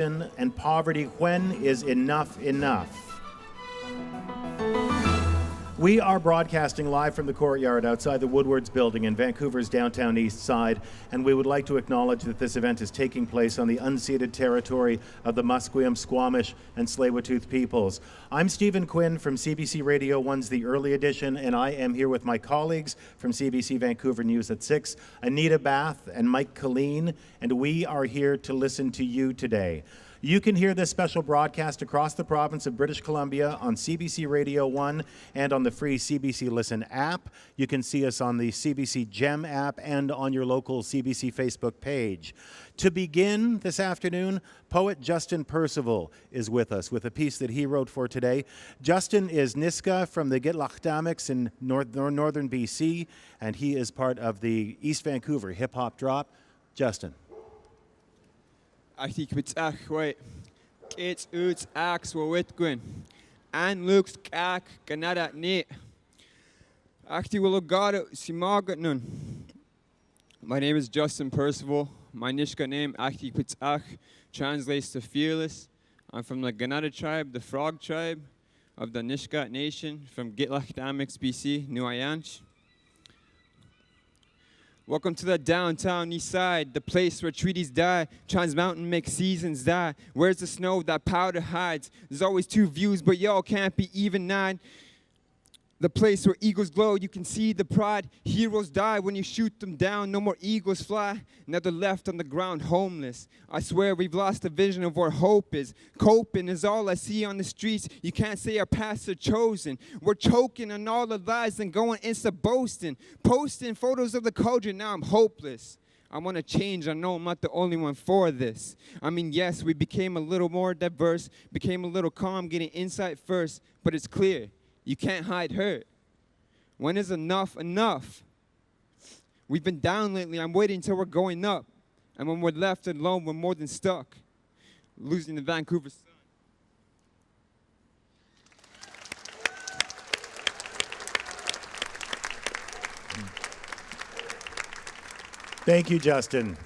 And poverty. When is enough enough? We are broadcasting live from the courtyard outside the Woodwards building in Vancouver's Downtown Eastside, and we would like to acknowledge that this event is taking place on the unceded territory of the Musqueam, Squamish, and Tsleil-Waututh peoples. I'm Stephen Quinn from CBC Radio 1's The Early Edition, and I am here with my colleagues from CBC Vancouver News at 6, Anita Bath and Mike Colleen, and we are here to listen to you today. You can hear this special broadcast across the province of British Columbia on CBC Radio 1 and on the free CBC Listen app. You can see us on the CBC Gem app and on your local CBC Facebook page. To begin this afternoon, poet Justin Percival is with us with a piece that he wrote for today. Justin is Niska from the Gitlachdamics in northern BC, and he is part of the East Vancouver Hip Hop Drop. Justin. Achtig met achway, kids uit ax wo witgwin, and looks kak ganada ne. Achtig will God si magatnun. My name is Justin Percival. My Nishka name Achtig met ach translates to fearless. I'm from the Ganada tribe, the Frog tribe of the Nishka Nation from Gitlachdamics, BC, New Ayanch. Welcome to the Downtown Eastside, the place where treaties die, Trans Mountain makes seasons die. Where's the snow that powder hides? There's always two views, but y'all can't be even nine. The place where eagles glow, you can see the pride. Heroes die when you shoot them down, no more eagles fly. Now they're left on the ground homeless. I swear we've lost the vision of where hope is. Coping is all I see on the streets. You can't say our paths are chosen. We're choking on all the lies and going insta boasting. Posting photos of the culture, now I'm hopeless. I want to change, I know I'm not the only one for this. I mean, yes, we became a little more diverse, became a little calm, getting insight first, but it's clear. You can't hide hurt. When is enough enough? We've been down lately. I'm waiting until we're going up. And when we're left alone, we're more than stuck. Losing the Vancouver sun. Thank you, Justin.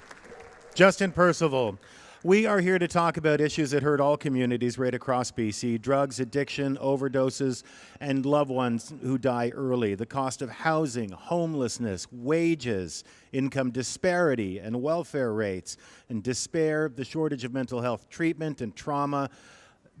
Justin Percival. We are here to talk about issues that hurt all communities right across BC: drugs, addiction, overdoses, and loved ones who die early, the cost of housing, homelessness, wages, income disparity, and welfare rates, and despair, the shortage of mental health treatment and trauma.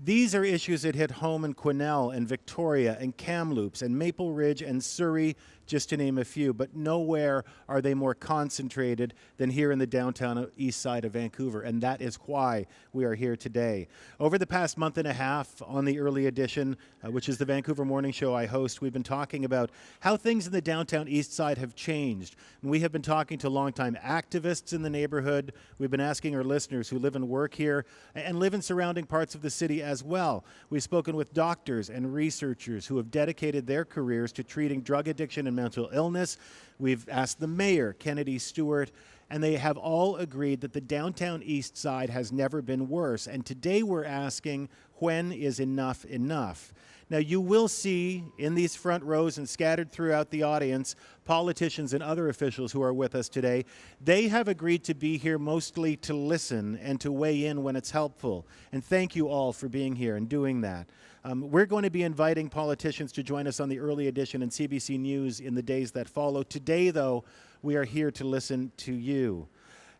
These are issues that hit home in Quesnel and Victoria and Kamloops and Maple Ridge and Surrey, just to name a few, but nowhere are they more concentrated than here in the downtown east side of Vancouver, and that is why we are here today. Over the past month and a half on the Early Edition, which is the Vancouver morning show I host, we've been talking about how things in the downtown east side have changed. And we have been talking to longtime activists in the neighborhood. We've been asking our listeners who live and work here and live in surrounding parts of the city as well. We've spoken with doctors and researchers who have dedicated their careers to treating drug addiction and mental illness. We've asked the mayor, Kennedy Stewart, and they have all agreed that the downtown east side has never been worse. And today we're asking, when is enough enough? Now, you will see in these front rows and scattered throughout the audience, politicians and other officials who are with us today. They have agreed to be here mostly to listen and to weigh in when it's helpful. And thank you all for being here and doing that. We're going to be inviting politicians to join us on the Early Edition and CBC News in the days that follow. Today, though, we are here to listen to you.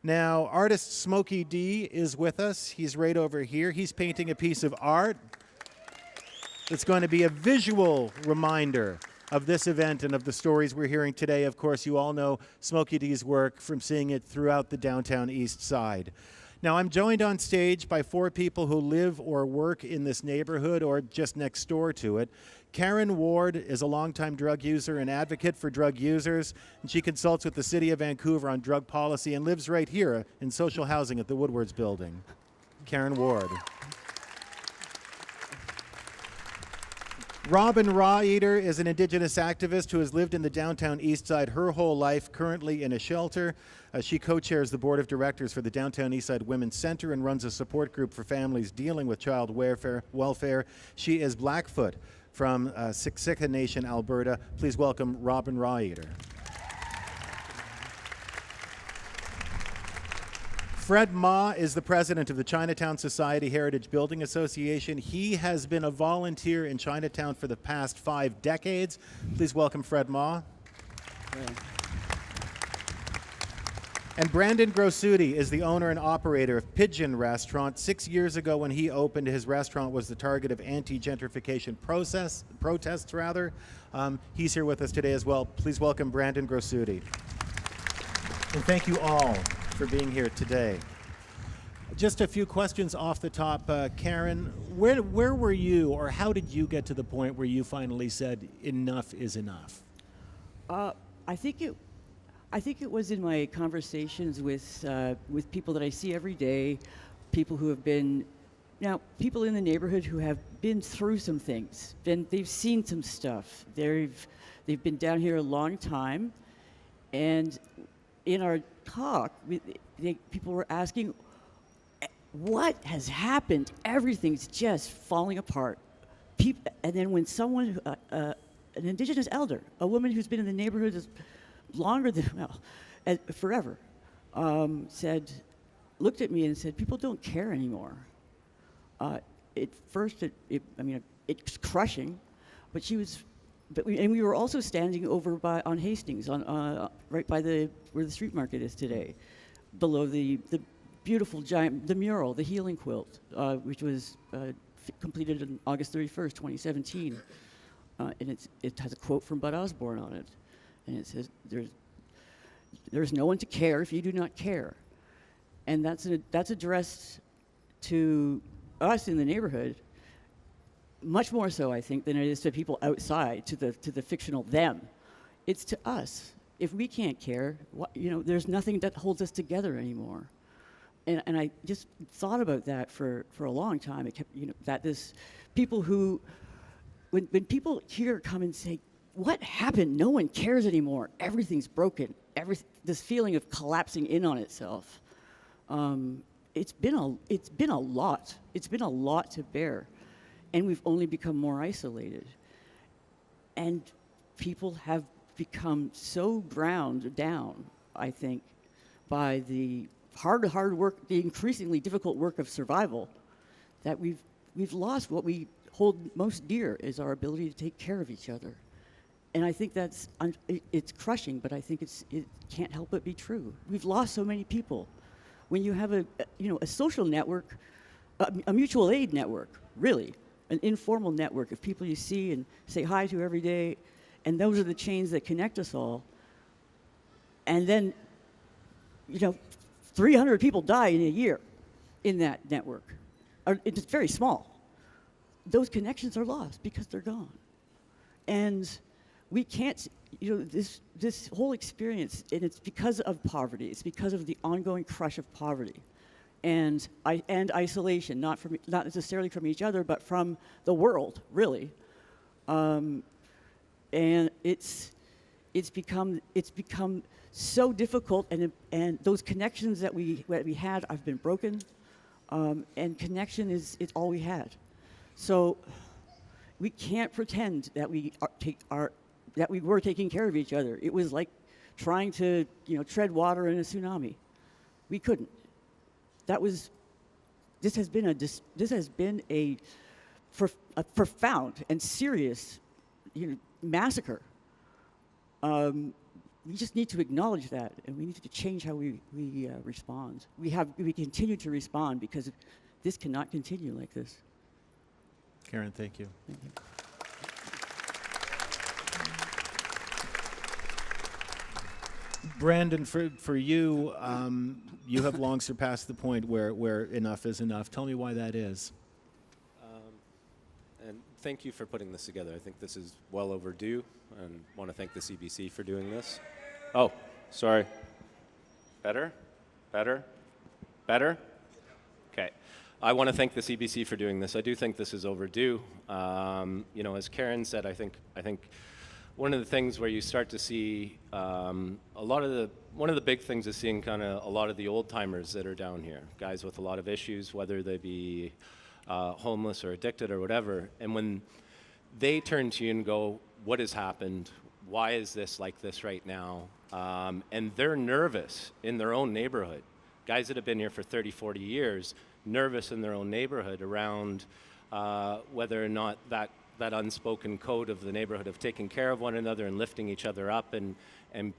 Now, artist Smokey D is with us. He's right over here. He's painting a piece of art. It's going to be a visual reminder of this event and of the stories we're hearing today. Of course, you all know Smokey D's work from seeing it throughout the downtown east side. Now, I'm joined on stage by four people who live or work in this neighborhood or just next door to it. Karen Ward is a longtime drug user and advocate for drug users, and she consults with the City of Vancouver on drug policy and lives right here in social housing at the Woodwards building. Karen Ward. Robin Ryder is an Indigenous activist who has lived in the downtown east side her whole life, currently in a shelter. She co-chairs the board of directors for the Downtown Eastside Women's Center and runs a support group for families dealing with child welfare. She is Blackfoot from Siksika Nation, Alberta. Please welcome Robin Ryder. Fred Ma is the president of the Chinatown Society Heritage Building Association. He has been a volunteer in Chinatown for the past 5 decades. Please welcome Fred Ma. And Brandon Grossuti is the owner and operator of Pigeon Restaurant. 6 years ago when he opened, his restaurant was the target of anti-gentrification protests. He's here with us today as well. Please welcome Brandon Grossuti. And thank you all for being here today. Just a few questions off the top. Karen, where were you, or how did you get to the point where you finally said enough is enough? I think it was in my conversations with people that I see every day, people who have been, people in the neighborhood who have been through some things. They've seen some stuff. They've been down here a long time, and in our talk, people were asking, what has happened? Everything's just falling apart. And then when someone, an Indigenous elder, a woman who's been in the neighborhood longer than, forever, looked at me and said, people don't care anymore. At first, it's crushing, but we were also standing over on Hastings, right by where the street market is today, below the beautiful giant, the mural, the Healing Quilt, which was completed on August 31st, 2017. And it has a quote from Bud Osborne on it. And it says, there's no one to care if you do not care. And that's addressed to us in the neighborhood, much more so, I think, than it is to people outside, to the fictional them. It's to us. If we can't care, there's nothing that holds us together anymore. And I just thought about that for a long time. It kept, people who, when people here come and say, what happened? No one cares anymore. Everything's broken. This feeling of collapsing in on itself. It's been a lot. It's been a lot to bear. And we've only become more isolated. And people have become so ground down, I think, by the hard work, the increasingly difficult work of survival, that we've lost what we hold most dear, is our ability to take care of each other. And I think it's crushing, but I think it can't help but be true. We've lost so many people. When you have a social network, a mutual aid network, really, an informal network of people you see and say hi to every day, and those are the chains that connect us all. And then, 300 people die in a year in that network. It's very small. Those connections are lost because they're gone. And we can't, this whole experience, and it's because of poverty. It's because of the ongoing crush of poverty and isolation, not necessarily from each other, but from the world, really. And it's become so difficult, and those connections that we had have been broken, and connection it's all we had. So we can't pretend that we were taking care of each other. It was like trying to tread water in a tsunami. We couldn't. This has been a profound and serious massacre. We just need to acknowledge that, and we need to change how we respond. We continue to respond because this cannot continue like this. Karen, thank you. Thank you. Brandon, for you, you have long surpassed the point where enough is enough. Tell me why that is. And thank you for putting this together. I think this is well overdue, and want to thank the CBC for doing this. Oh, sorry. Better? Okay. I want to thank the CBC for doing this. I do think this is overdue. As Karen said, I think one of the things where you start to see one of the big things is seeing kind of a lot of the old timers that are down here, guys with a lot of issues, whether they be homeless or addicted or whatever. And when they turn to you and go, what has happened? Why is this like this right now? And they're nervous in their own neighborhood. guys that have been here for 30, 40 years, nervous in their own neighborhood around whether or not that unspoken code of the neighborhood of taking care of one another and lifting each other up and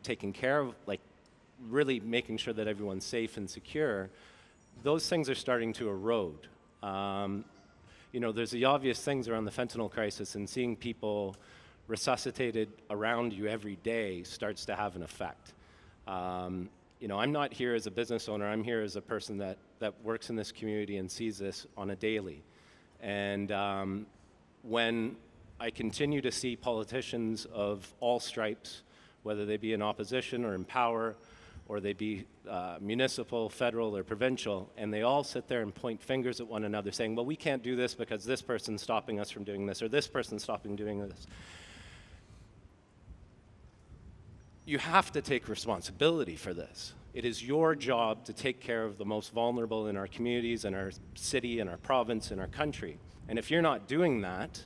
taking care of, like, really making sure that everyone's safe and secure, those things are starting to erode. You know, there's the obvious things around the fentanyl crisis, and seeing people resuscitated around you every day starts to have an effect. You know, I'm not here as a business owner, I'm here as a person that works in this community and sees this on a daily. And when I continue to see politicians of all stripes, whether they be in opposition or in power, or they be municipal, federal, or provincial, and they all sit there and point fingers at one another saying, well, we can't do this because this person's stopping us from doing this, or this person's stopping doing this. You have to take responsibility for this. It is your job to take care of the most vulnerable in our communities, in our city, in our province, in our country. And if you're not doing that,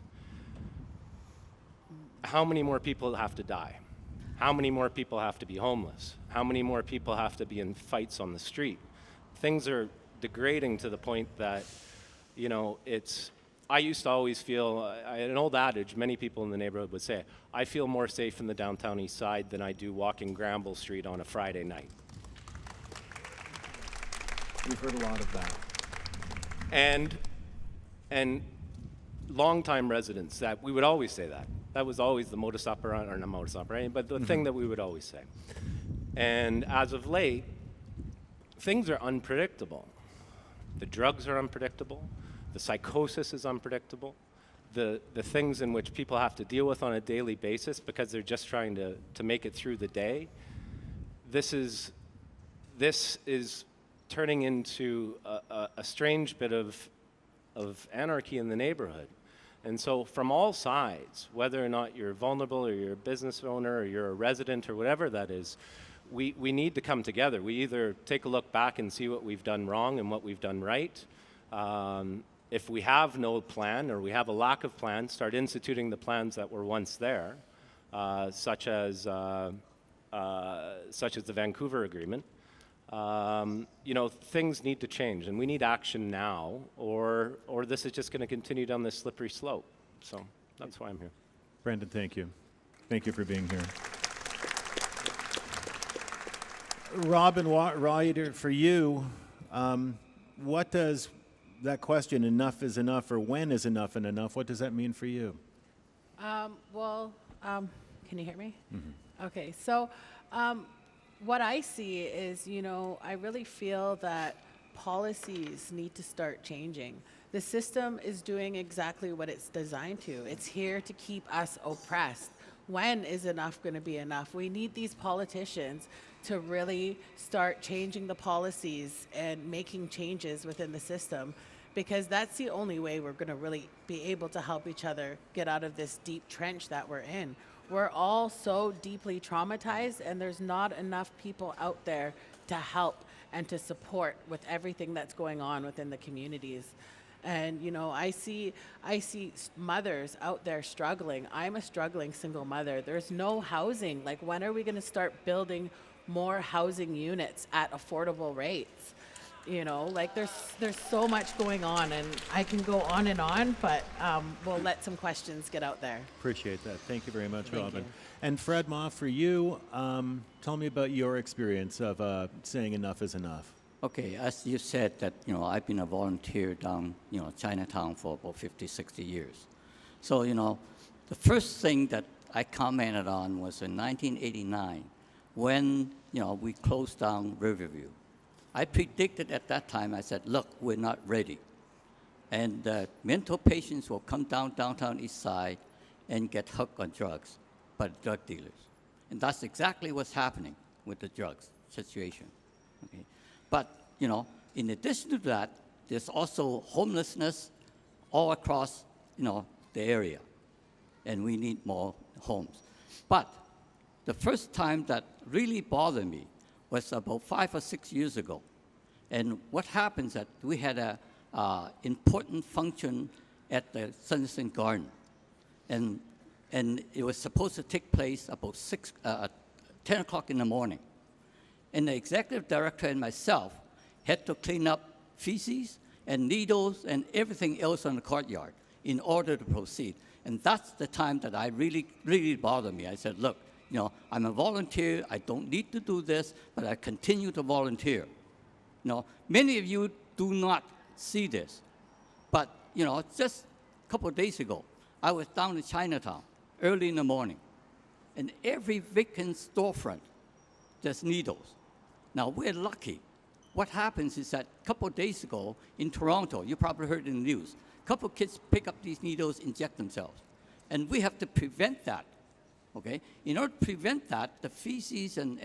how many more people have to die? How many more people have to be homeless? How many more people have to be in fights on the street? Things are degrading to the point that, you know, I used to always feel, an old adage, many people in the neighborhood would say, I feel more safe in the Downtown Eastside than I do walking Granville Street on a Friday night. We've heard a lot of that. And longtime residents, that we would always say that. That was always the modus operandi, or not modus operandi, but the thing that we would always say. And as of late, things are unpredictable. The drugs are unpredictable. The psychosis is unpredictable. The things in which people have to deal with on a daily basis because they're just trying to make it through the day. This is turning into a strange bit of anarchy in the neighborhood. And so from all sides, whether or not you're vulnerable or you're a business owner or you're a resident or whatever that is, we need to come together. We either take a look back and see what we've done wrong and what we've done right. If we have no plan or we have a lack of plan, start instituting the plans that were once there, such as the Vancouver Agreement. You know, things need to change, and we need action now, or this is just going to continue down this slippery slope. So that's why I'm here. Brendan, thank you. Thank you for being here. Rob and Ryder, for you, what does that question, enough is enough, or when is enough and enough, what does that mean for you? Can you hear me? Mm-hmm. Okay, so what I see is, you know, I really feel that policies need to start changing. The system is doing exactly what it's designed to. It's here to keep us oppressed. When is enough going to be enough? We need these politicians to really start changing the policies and making changes within the system, because that's the only way we're going to really be able to help each other get out of this deep trench that we're in. We're all so deeply traumatized, and there's not enough people out there to help and to support with everything that's going on within the communities. And, you know, I see mothers out there struggling. I'm a struggling single mother. There's no housing. Like, when are we going to start building more housing units at affordable rates? You know, like, there's so much going on, and I can go on, but we'll let some questions get out there. Appreciate that. Thank you very much, Thank Robin. you. And Fred Ma, for you, tell me about your experience of saying enough is enough. Okay, as you said that, you know, I've been a volunteer down, you know, Chinatown for about 50, 60 years. So, you know, the first thing that I commented on was in 1989 when, you know, we closed down Riverview. I predicted at that time, I said, look, we're not ready. And mental patients will come downtown Eastside and get hooked on drugs by drug dealers. And that's exactly what's happening with the drugs situation. Okay? But, you know, in addition to that, there's also homelessness all across, you know, the area. And we need more homes. But the first time that really bothered me was about 5 or 6 years ago. And what happens that we had a important function at the Sunset Garden. And it was supposed to take place about 10 o'clock in the morning. And the executive director and myself had to clean up feces and needles and everything else on the courtyard in order to proceed. And that's the time that I really bothered me. I said, look, I'm a volunteer. I don't need to do this, but I continue to volunteer. Many of you do not see this. But, just a couple of days ago, I was down in Chinatown early in the morning, and every vacant storefront, there's needles. Now, we're lucky. What happens is that a couple of days ago in Toronto, you probably heard in the news, a couple of kids pick up these needles, inject themselves. And we have to prevent that, okay? In order to prevent that, the feces and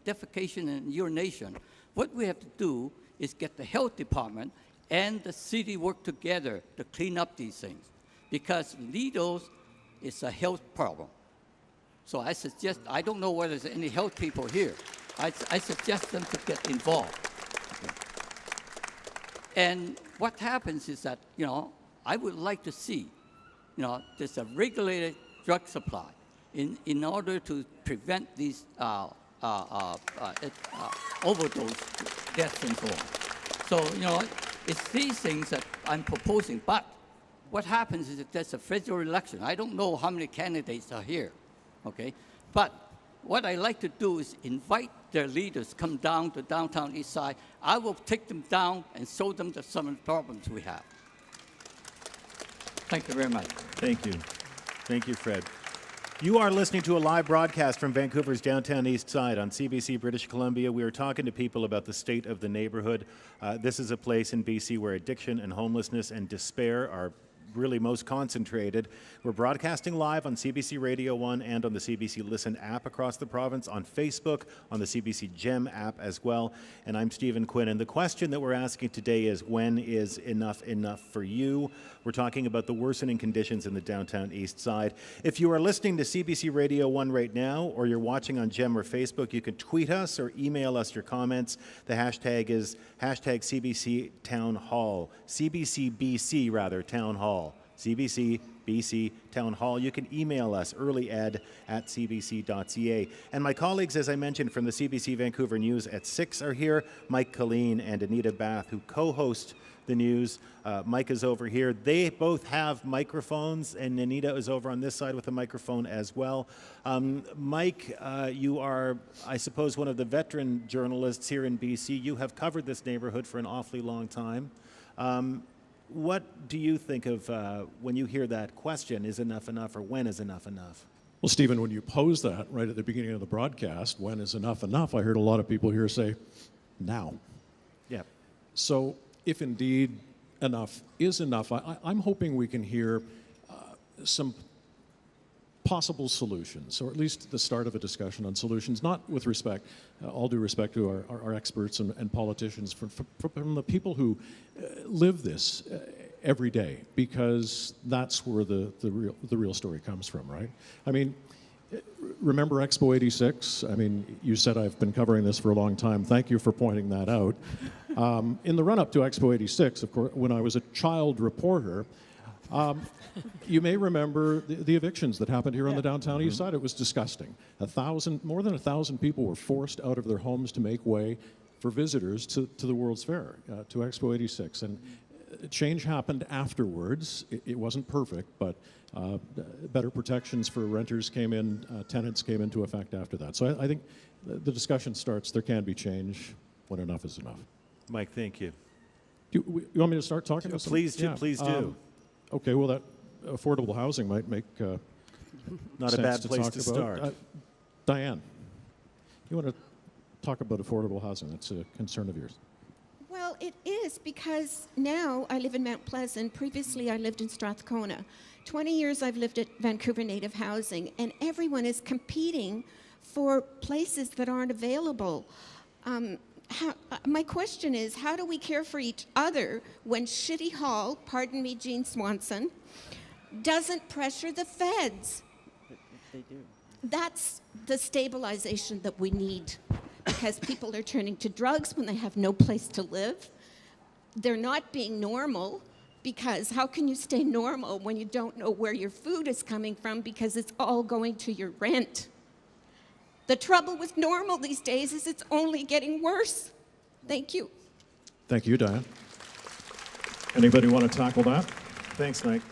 defecation and urination, what we have to do is get the health department and the city work together to clean up these things. Because needles is a health problem. So I suggest, I don't know whether there's any health people here. I suggest them to get involved. Okay. And what happens is that, I would like to see, there's a regulated drug supply in order to prevent these overdose deaths and so on. So, it's these things that I'm proposing. But what happens is that there's a federal election. I don't know how many candidates are here, okay? But what I like to do is invite their leaders come down to Downtown Eastside. I will take them down and show them some of the problems we have. Thank you very much. Thank you. Thank you, Fred. You are listening to a live broadcast from Vancouver's Downtown Eastside on CBC British Columbia. We are talking to people about the state of the neighborhood. This is a place in BC where addiction and homelessness and despair are really most concentrated. We're broadcasting live on CBC Radio 1 and on the CBC Listen app across the province, on Facebook, on the CBC Gem app as well. And I'm Stephen Quinn. And the question that we're asking today is, when is enough for you? We're talking about the worsening conditions in the Downtown East Side. If you are listening to CBC Radio 1 right now, or you're watching on Gem or Facebook, you can tweet us or email us your comments. The hashtag is hashtag CBC Town Hall. CBC BC, rather, Town Hall. CBC BC Town Hall. You can email us, earlyed@cbc.ca. And my colleagues, as I mentioned, from the CBC Vancouver News at 6 are here. Mike Colleen and Anita Bath, who co-host the news. Mike is over here. They both have microphones, and Anita is over on this side with a microphone as well. Mike, you are, I suppose, one of the veteran journalists here in BC. You have covered this neighborhood for an awfully long time. What do you think of when you hear that question, is enough enough, or when is enough enough? Well, Stephen, when you posed that right at the beginning of the broadcast, when is enough enough, I heard a lot of people here say, now. Yeah. So if indeed enough is enough, I'm hoping we can hear some possible solutions, or at least the start of a discussion on solutions, not with respect, all due respect to our experts and politicians, from the people who live this every day, because that's where the real story comes from, right? I mean, remember Expo 86? I mean, you said I've been covering this for a long time. Thank you for pointing that out. In the run-up to Expo 86, of course, when I was a child reporter, you may remember the evictions that happened here on the Downtown East Side. It was disgusting. More than 1,000 people were forced out of their homes to make way for visitors to the World's Fair, to Expo 86. And change happened afterwards. It wasn't perfect, but better protections for renters came in, tenants came into effect after that. So I think the discussion starts, there can be change when enough is enough. Mike, thank you. You want me to start talking about Please do, please do. Okay, well, that affordable housing might make not a bad place to start. Diane, you want to talk about affordable housing? That's a concern of yours. Well, it is, because now I live in Mount Pleasant. Previously, I lived in Strathcona. 20 years I've lived at Vancouver Native Housing, and everyone is competing for places that aren't available. My question is, how do we care for each other when Shitty Hall, pardon me, Jean Swanson, doesn't pressure the feds? They do. That's the stabilization that we need, because people are turning to drugs when they have no place to live. They're not being normal, because how can you stay normal when you don't know where your food is coming from, because it's all going to your rent? The trouble with normal these days is it's only getting worse. Thank you. Thank you, Diane. Anybody want to tackle that? Thanks, Mike.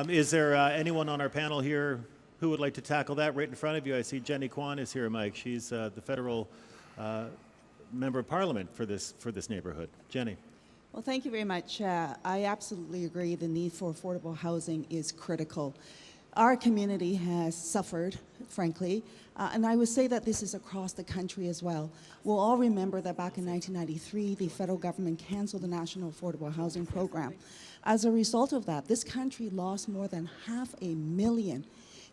Is there anyone on our panel here who would like to tackle that? Right in front of you, I see Jenny Kwan is here, Mike. She's the federal member of parliament for this neighborhood. Jenny. Well, thank you very much. I absolutely agree the need for affordable housing is critical. Our community has suffered, frankly, and I would say that this is across the country as well. We'll all remember that back in 1993, the federal government canceled the National Affordable Housing Program. As a result of that, this country lost more than 500,000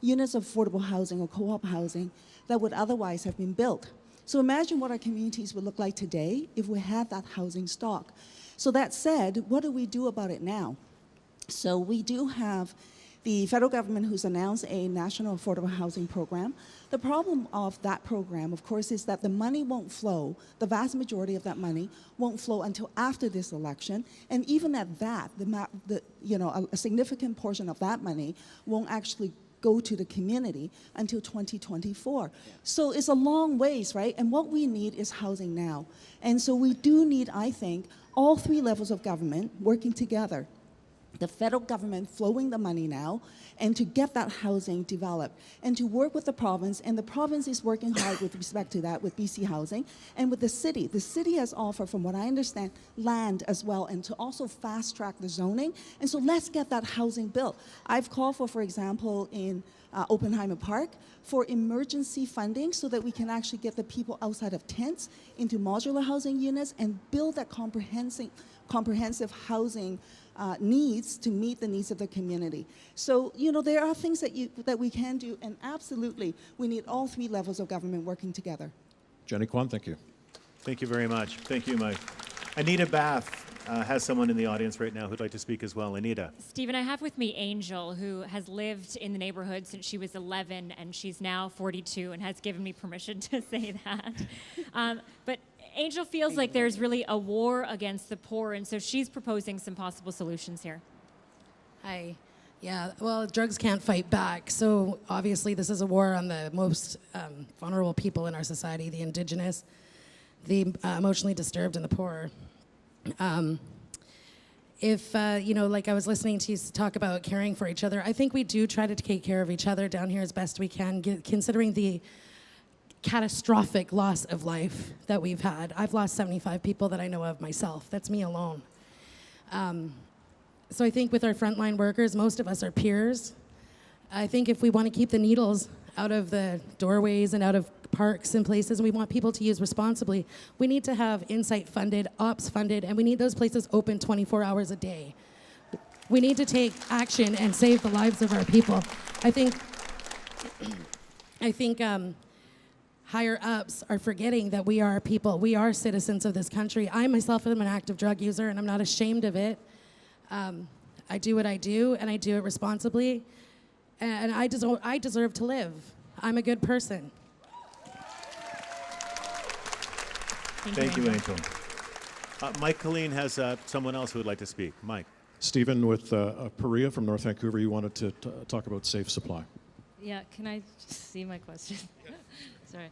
units of affordable housing or co-op housing that would otherwise have been built. So imagine what our communities would look like today if we had that housing stock. So that said, what do we do about it now? So we do have the federal government who's announced a national affordable housing program. The problem of that program, of course, is that the money won't flow, the vast majority of that money won't flow until after this election, and even at that, a significant portion of that money won't actually go to the community until 2024. So it's a long ways, right? And what we need is housing now. And so we do need, I think, all three levels of government working together. The federal government flowing the money now, and to get that housing developed, and to work with the province, and the province is working hard with respect to that with BC Housing, and with the city. The city has offered, from what I understand, land as well, and to also fast track the zoning, and so let's get that housing built. I've called for example, in Oppenheimer Park, for emergency funding so that we can actually get the people outside of tents into modular housing units and build that comprehensive housing needs to meet the needs of the community. So, there are things that we can do, and absolutely, we need all three levels of government working together. Jenny Kwan, thank you. Thank you very much. Thank you, Mike. Anita Bath has someone in the audience right now who'd like to speak as well. Anita. Stephen, I have with me Angel, who has lived in the neighborhood since she was 11, and she's now 42 and has given me permission to say that. But Angel feels like there's really a war against the poor, and so she's proposing some possible solutions here. Hi. Yeah, well, drugs can't fight back. So obviously this is a war on the most vulnerable people in our society, the Indigenous, the emotionally disturbed, and the poor. Like I was listening to you talk about caring for each other, I think we do try to take care of each other down here as best we can, considering the catastrophic loss of life that we've had. I've lost 75 people that I know of myself. That's me alone. So I think with our frontline workers, most of us are peers. I think if we want to keep the needles out of the doorways and out of parks and places, and we want people to use responsibly, we need to have Insight funded, ops funded, and we need those places open 24 hours a day. We need to take action and save the lives of our people. I think higher ups are forgetting that we are people. We are citizens of this country. I myself am an active drug user, and I'm not ashamed of it. I do what I do, and I do it responsibly. And I deserve to live. I'm a good person. Thank you, Angel. Mike Colleen has someone else who would like to speak. Mike. Stephen with Perea from North Vancouver, you wanted to talk about safe supply. Yeah, can I just see my question? Sorry.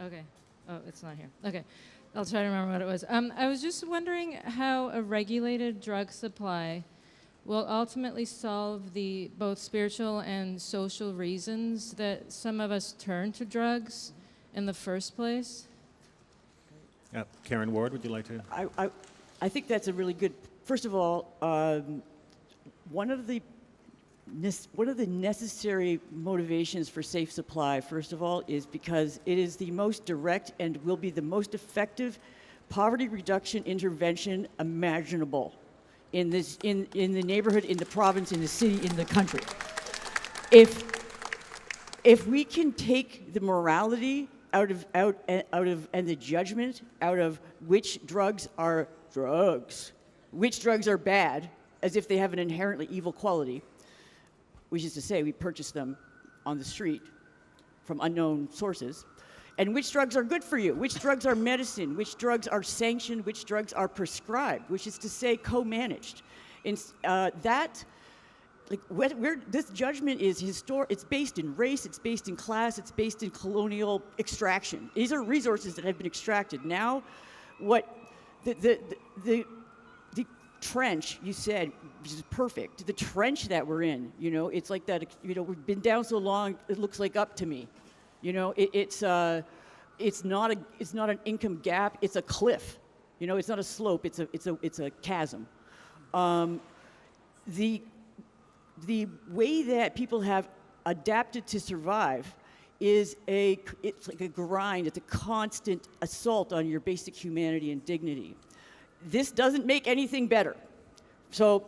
Okay. Oh, it's not here. Okay. I'll try to remember what it was. I was just wondering how a regulated drug supply will ultimately solve the both spiritual and social reasons that some of us turn to drugs in the first place. Karen Ward, would you like to? I think that's a really good. First of all, one of the necessary motivations for safe supply, first of all, is because it is the most direct and will be the most effective poverty reduction intervention imaginable in the neighborhood, in the province, in the city, in the country. If we can take the morality out of and the judgment out of which drugs are drugs, which drugs are bad, as if they have an inherently evil quality, which is to say we purchase them on the street from unknown sources, and which drugs are good for you, which drugs are medicine, which drugs are sanctioned, which drugs are prescribed, which is to say co-managed. This judgment is it's based in race, it's based in class, it's based in colonial extraction. These are resources that have been extracted. Now, what the trench you said, which is perfect. The trench that we're in, it's like that. We've been down so long, it looks like up to me. It's not an income gap. It's a cliff. It's not a slope. It's a chasm. The way that people have adapted to survive it's like a grind. It's a constant assault on your basic humanity and dignity. This doesn't make anything better. So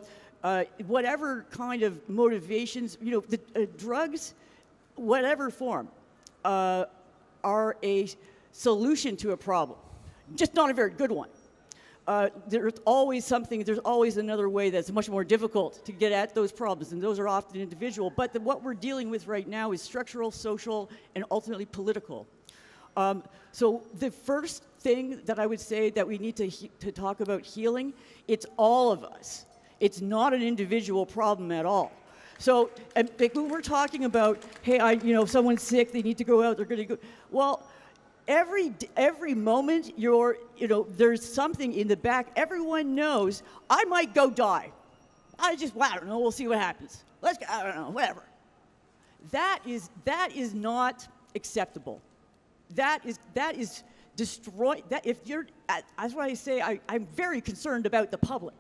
whatever kind of motivations, the drugs, whatever form, are a solution to a problem, just not a very good one. There's always another way that's much more difficult to get at those problems, and those are often individual. But what we're dealing with right now is structural, social, and ultimately political. So the first thing that I would say that we need to talk about healing, it's all of us. It's not an individual problem at all. So when we're talking about, hey, if someone's sick, they need to go out, they're going to go. Well, every moment there's something in the back. Everyone knows I might go die. I don't know. We'll see what happens. I don't know. Whatever. That is not acceptable. That is destroy. That if you're, that's why I say I'm very concerned about the public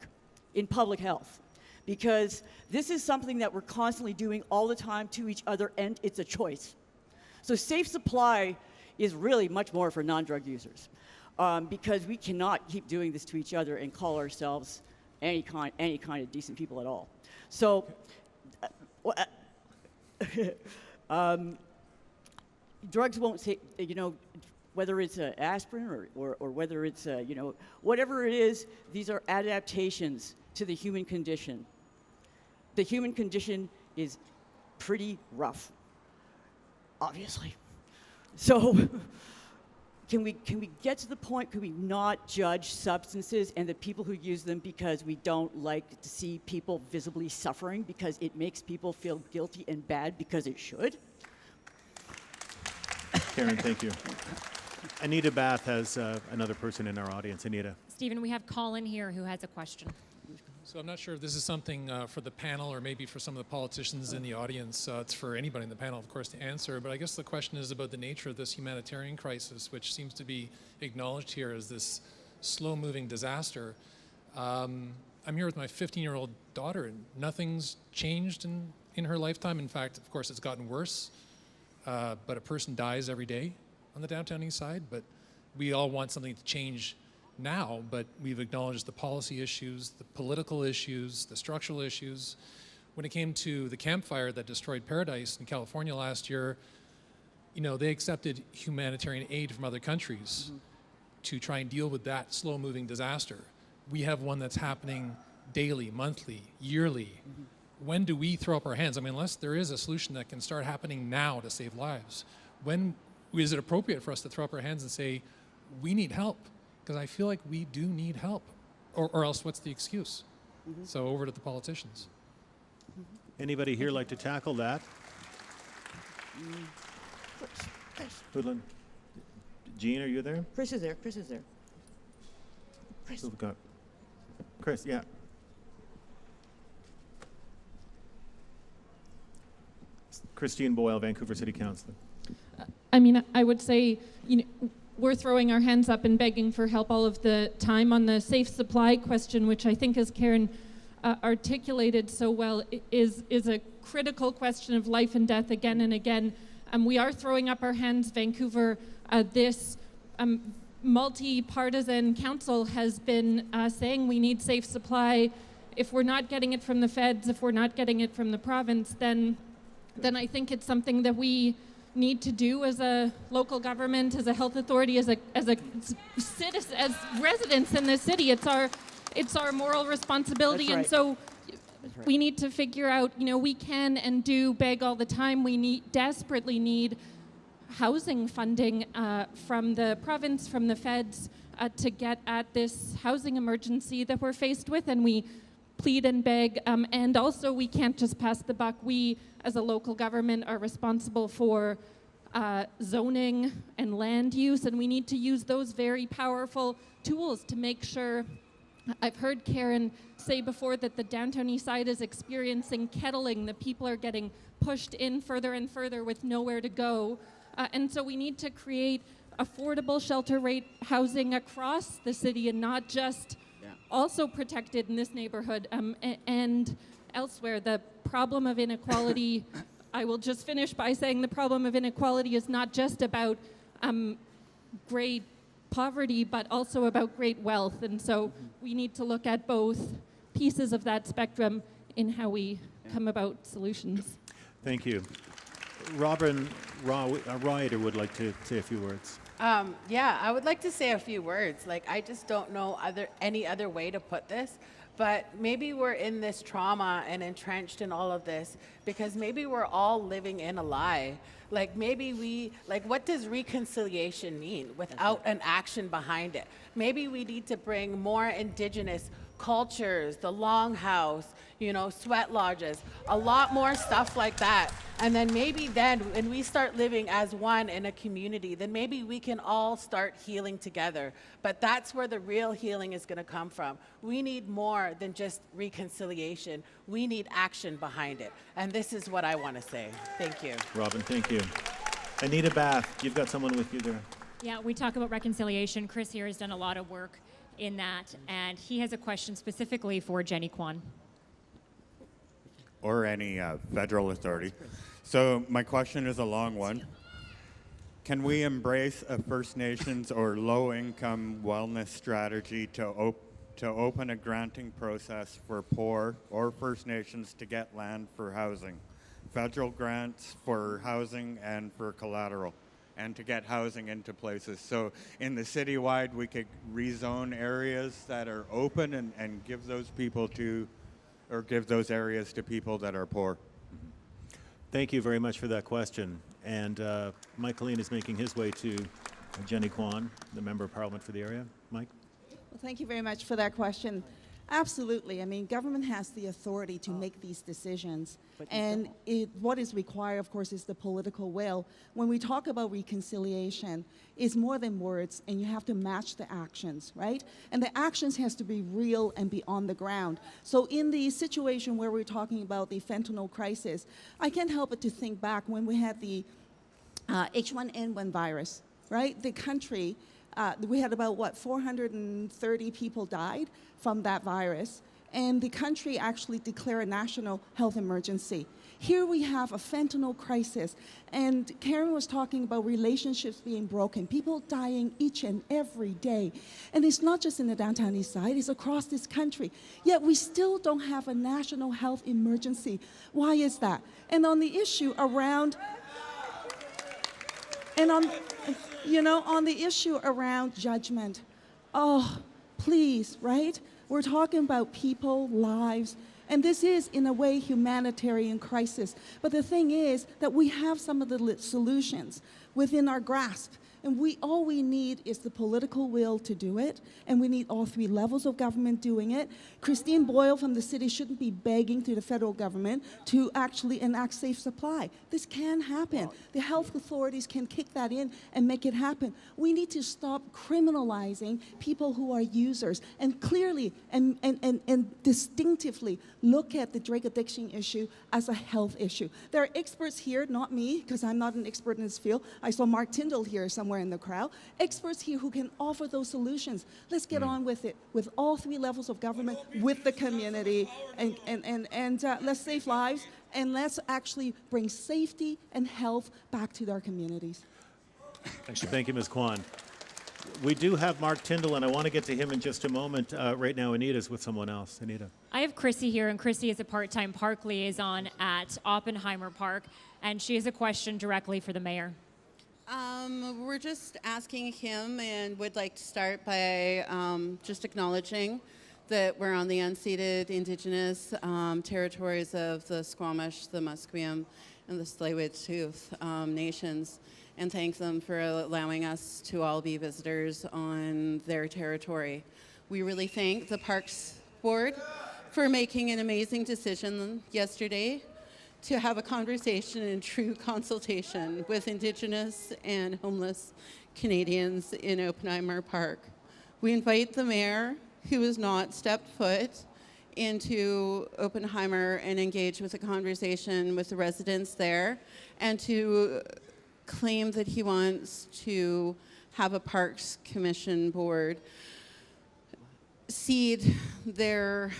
in public health, because this is something that we're constantly doing all the time to each other, and it's a choice. So safe supply is really much more for non-drug users, because we cannot keep doing this to each other and call ourselves any kind of decent people at all. So, drugs won't say, whether it's aspirin or whether it's whatever it is. These are adaptations to the human condition. The human condition is pretty rough, obviously. So can we get to the point, can we not judge substances and the people who use them because we don't like to see people visibly suffering, because it makes people feel guilty and bad, because it should? Karen, thank you. Anita Bath has another person in our audience. Anita. Stephen, we have Colin here who has a question. So I'm not sure if this is something for the panel or maybe for some of the politicians in the audience. It's for anybody in the panel, of course, to answer. But I guess the question is about the nature of this humanitarian crisis, which seems to be acknowledged here as this slow-moving disaster. I'm here with my 15-year-old daughter, and nothing's changed in her lifetime. In fact, of course, it's gotten worse. But a person dies every day on the Downtown Eastside. But we all want something to change now, but we've acknowledged the policy issues, the political issues, the structural issues. When it came to the campfire that destroyed Paradise in California last year, they accepted humanitarian aid from other countries to try and deal with that slow-moving disaster. We have one that's happening daily, monthly, yearly. When do we throw up our hands? I mean, unless there is a solution that can start happening now to save lives, when is it appropriate for us to throw up our hands and say, we need help? Because I feel like we do need help, or else what's the excuse? So over to the politicians. Anybody here like to tackle that? Hoodlin. Jean, are you there? Chris is there. Chris. Who we got? Chris, yeah. Christine Boyle, Vancouver City Councillor. I would say, we're throwing our hands up and begging for help all of the time on the safe supply question, which I think, as Karen articulated so well, is a critical question of life and death again and again. We are throwing up our hands. Vancouver, this multi-partisan council has been saying we need safe supply. If we're not getting it from the feds, if we're not getting it from the province, then I think it's something that we need to do as a local government, as a health authority, as a citizen, as residents in this city. It's our moral responsibility. That's right. And so we need to figure out, we can and do beg all the time. We desperately need housing funding from the province, from the feds, to get at this housing emergency that we're faced with, and we plead and beg, and also we can't just pass the buck. We, as a local government, are responsible for zoning and land use, and we need to use those very powerful tools to make sure. I've heard Karen say before that the Downtown Eastside is experiencing kettling, that people are getting pushed in further and further with nowhere to go. And so we need to create affordable shelter rate housing across the city and not just also protected in this neighborhood and elsewhere. The problem of inequality, I will just finish by saying the problem of inequality is not just about great poverty, but also about great wealth. And so we need to look at both pieces of that spectrum in how we come about solutions. Thank you. Robin Ryder would like to say a few words. Yeah, I would like to say a few words. Like, I just don't know any other way to put this, but maybe we're in this trauma and entrenched in all of this because maybe we're all living in a lie. Like, maybe what does reconciliation mean without an action behind it? Maybe we need to bring more Indigenous cultures, the longhouse, sweat lodges, a lot more stuff like that. And then maybe when we start living as one in a community, then maybe we can all start healing together. But that's where the real healing is going to come from. We need more than just reconciliation. We need action behind it. And this is what I want to say. Thank you. Robin, thank you. Anita Bath, you've got someone with you there. Yeah, we talk about reconciliation. Chris here has done a lot of work in that, and he has a question specifically for Jenny Kwan. Or any federal authority. So my question is a long one. Can we embrace a First Nations or low-income wellness strategy to open a granting process for poor or First Nations to get land for housing? Federal grants for housing and for collateral, and to get housing into places. So in the citywide, we could rezone areas that are open and give those people give those areas to people that are poor. Thank you very much for that question. And Mike Colleen is making his way to Jenny Kwan, the Member of Parliament for the area. Mike? Well, thank you very much for that question. Absolutely. I mean, government has the authority to make these decisions. And what is required, of course, is the political will. When we talk about reconciliation, it's more than words, and you have to match the actions, right? And the actions has to be real and be on the ground. So in the situation where we're talking about the fentanyl crisis, I can't help but to think back when we had the H1N1 virus, right? The country, we had about, 430 people died from that virus, and the country actually declared a national health emergency. Here we have a fentanyl crisis, and Karen was talking about relationships being broken, people dying each and every day. And it's not just in the Downtown Eastside, it's across this country. Yet we still don't have a national health emergency. Why is that? And on the issue around, on the issue around judgment, oh, please, right? We're talking about people, lives, and this is, in a way, humanitarian crisis. But the thing is that we have some of the solutions within our grasp. And all we need is the political will to do it, and we need all three levels of government doing it. Christine Boyle from the city shouldn't be begging to the federal government to actually enact safe supply. This can happen. The health authorities can kick that in and make it happen. We need to stop criminalizing people who are users and clearly and distinctively look at the drug addiction issue as a health issue. There are experts here, not me, because I'm not an expert in this field. I saw Mark Tyndall here somewhere in the crowd, experts here who can offer those solutions. Let's get on with it, with all three levels of government, with the community, and let's save lives, and let's actually bring safety and health back to our communities. Thank you, Ms. Kwan. We do have Mark Tyndall, and I want to get to him in just a moment. Right now, Anita's with someone else. Anita. I have Chrissy here, and Chrissy is a part-time park liaison at Oppenheimer Park, and she has a question directly for the mayor. We're just asking him, and would like to start by just acknowledging that we're on the unceded Indigenous territories of the Squamish, the Musqueam, and the Tsleil-Waututh nations, and thank them for allowing us to all be visitors on their territory. We really thank the Parks Board for making an amazing decision yesterday to have a conversation and true consultation with Indigenous and homeless Canadians in Oppenheimer Park. We invite the mayor, who has not stepped foot into Oppenheimer, and engage with a conversation with the residents there, and to claim that he wants to have a Parks Commission board cede their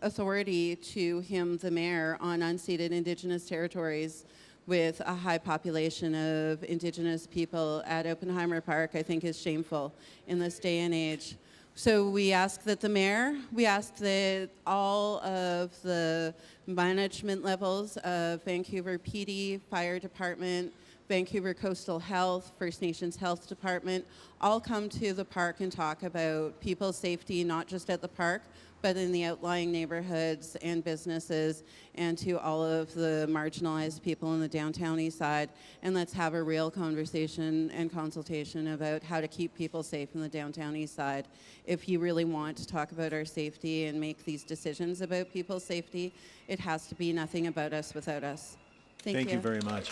authority to him, the mayor, on unceded Indigenous territories with a high population of Indigenous people at Oppenheimer Park, I think is shameful in this day and age. So we ask that the mayor, we ask that all of the management levels of Vancouver PD, Fire Department, Vancouver Coastal Health, First Nations Health Department, all come to the park and talk about people's safety, not just at the park, but in the outlying neighborhoods and businesses, and to all of the marginalized people in the Downtown Eastside. And let's have a real conversation and consultation about how to keep people safe in the Downtown Eastside. If you really want to talk about our safety and make these decisions about people's safety, it has to be nothing about us without us. Thank you very much.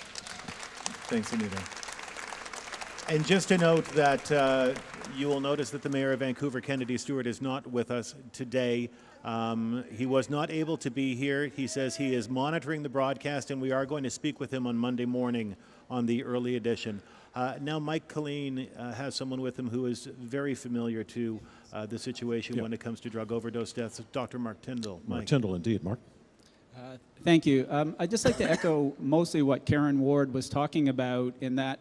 Thanks, Anita. And just to note that you will notice that the Mayor of Vancouver, Kennedy Stewart, is not with us today. He was not able to be here. He says he is monitoring the broadcast, and we are going to speak with him on Monday morning on the early edition. Now, Mike Colleen has someone with him who is very familiar to the situation when it comes to drug overdose deaths. Dr. Mark Tyndall. Mark Tyndall, indeed. Mark. Thank you. I'd just like to echo mostly what Karen Ward was talking about, in that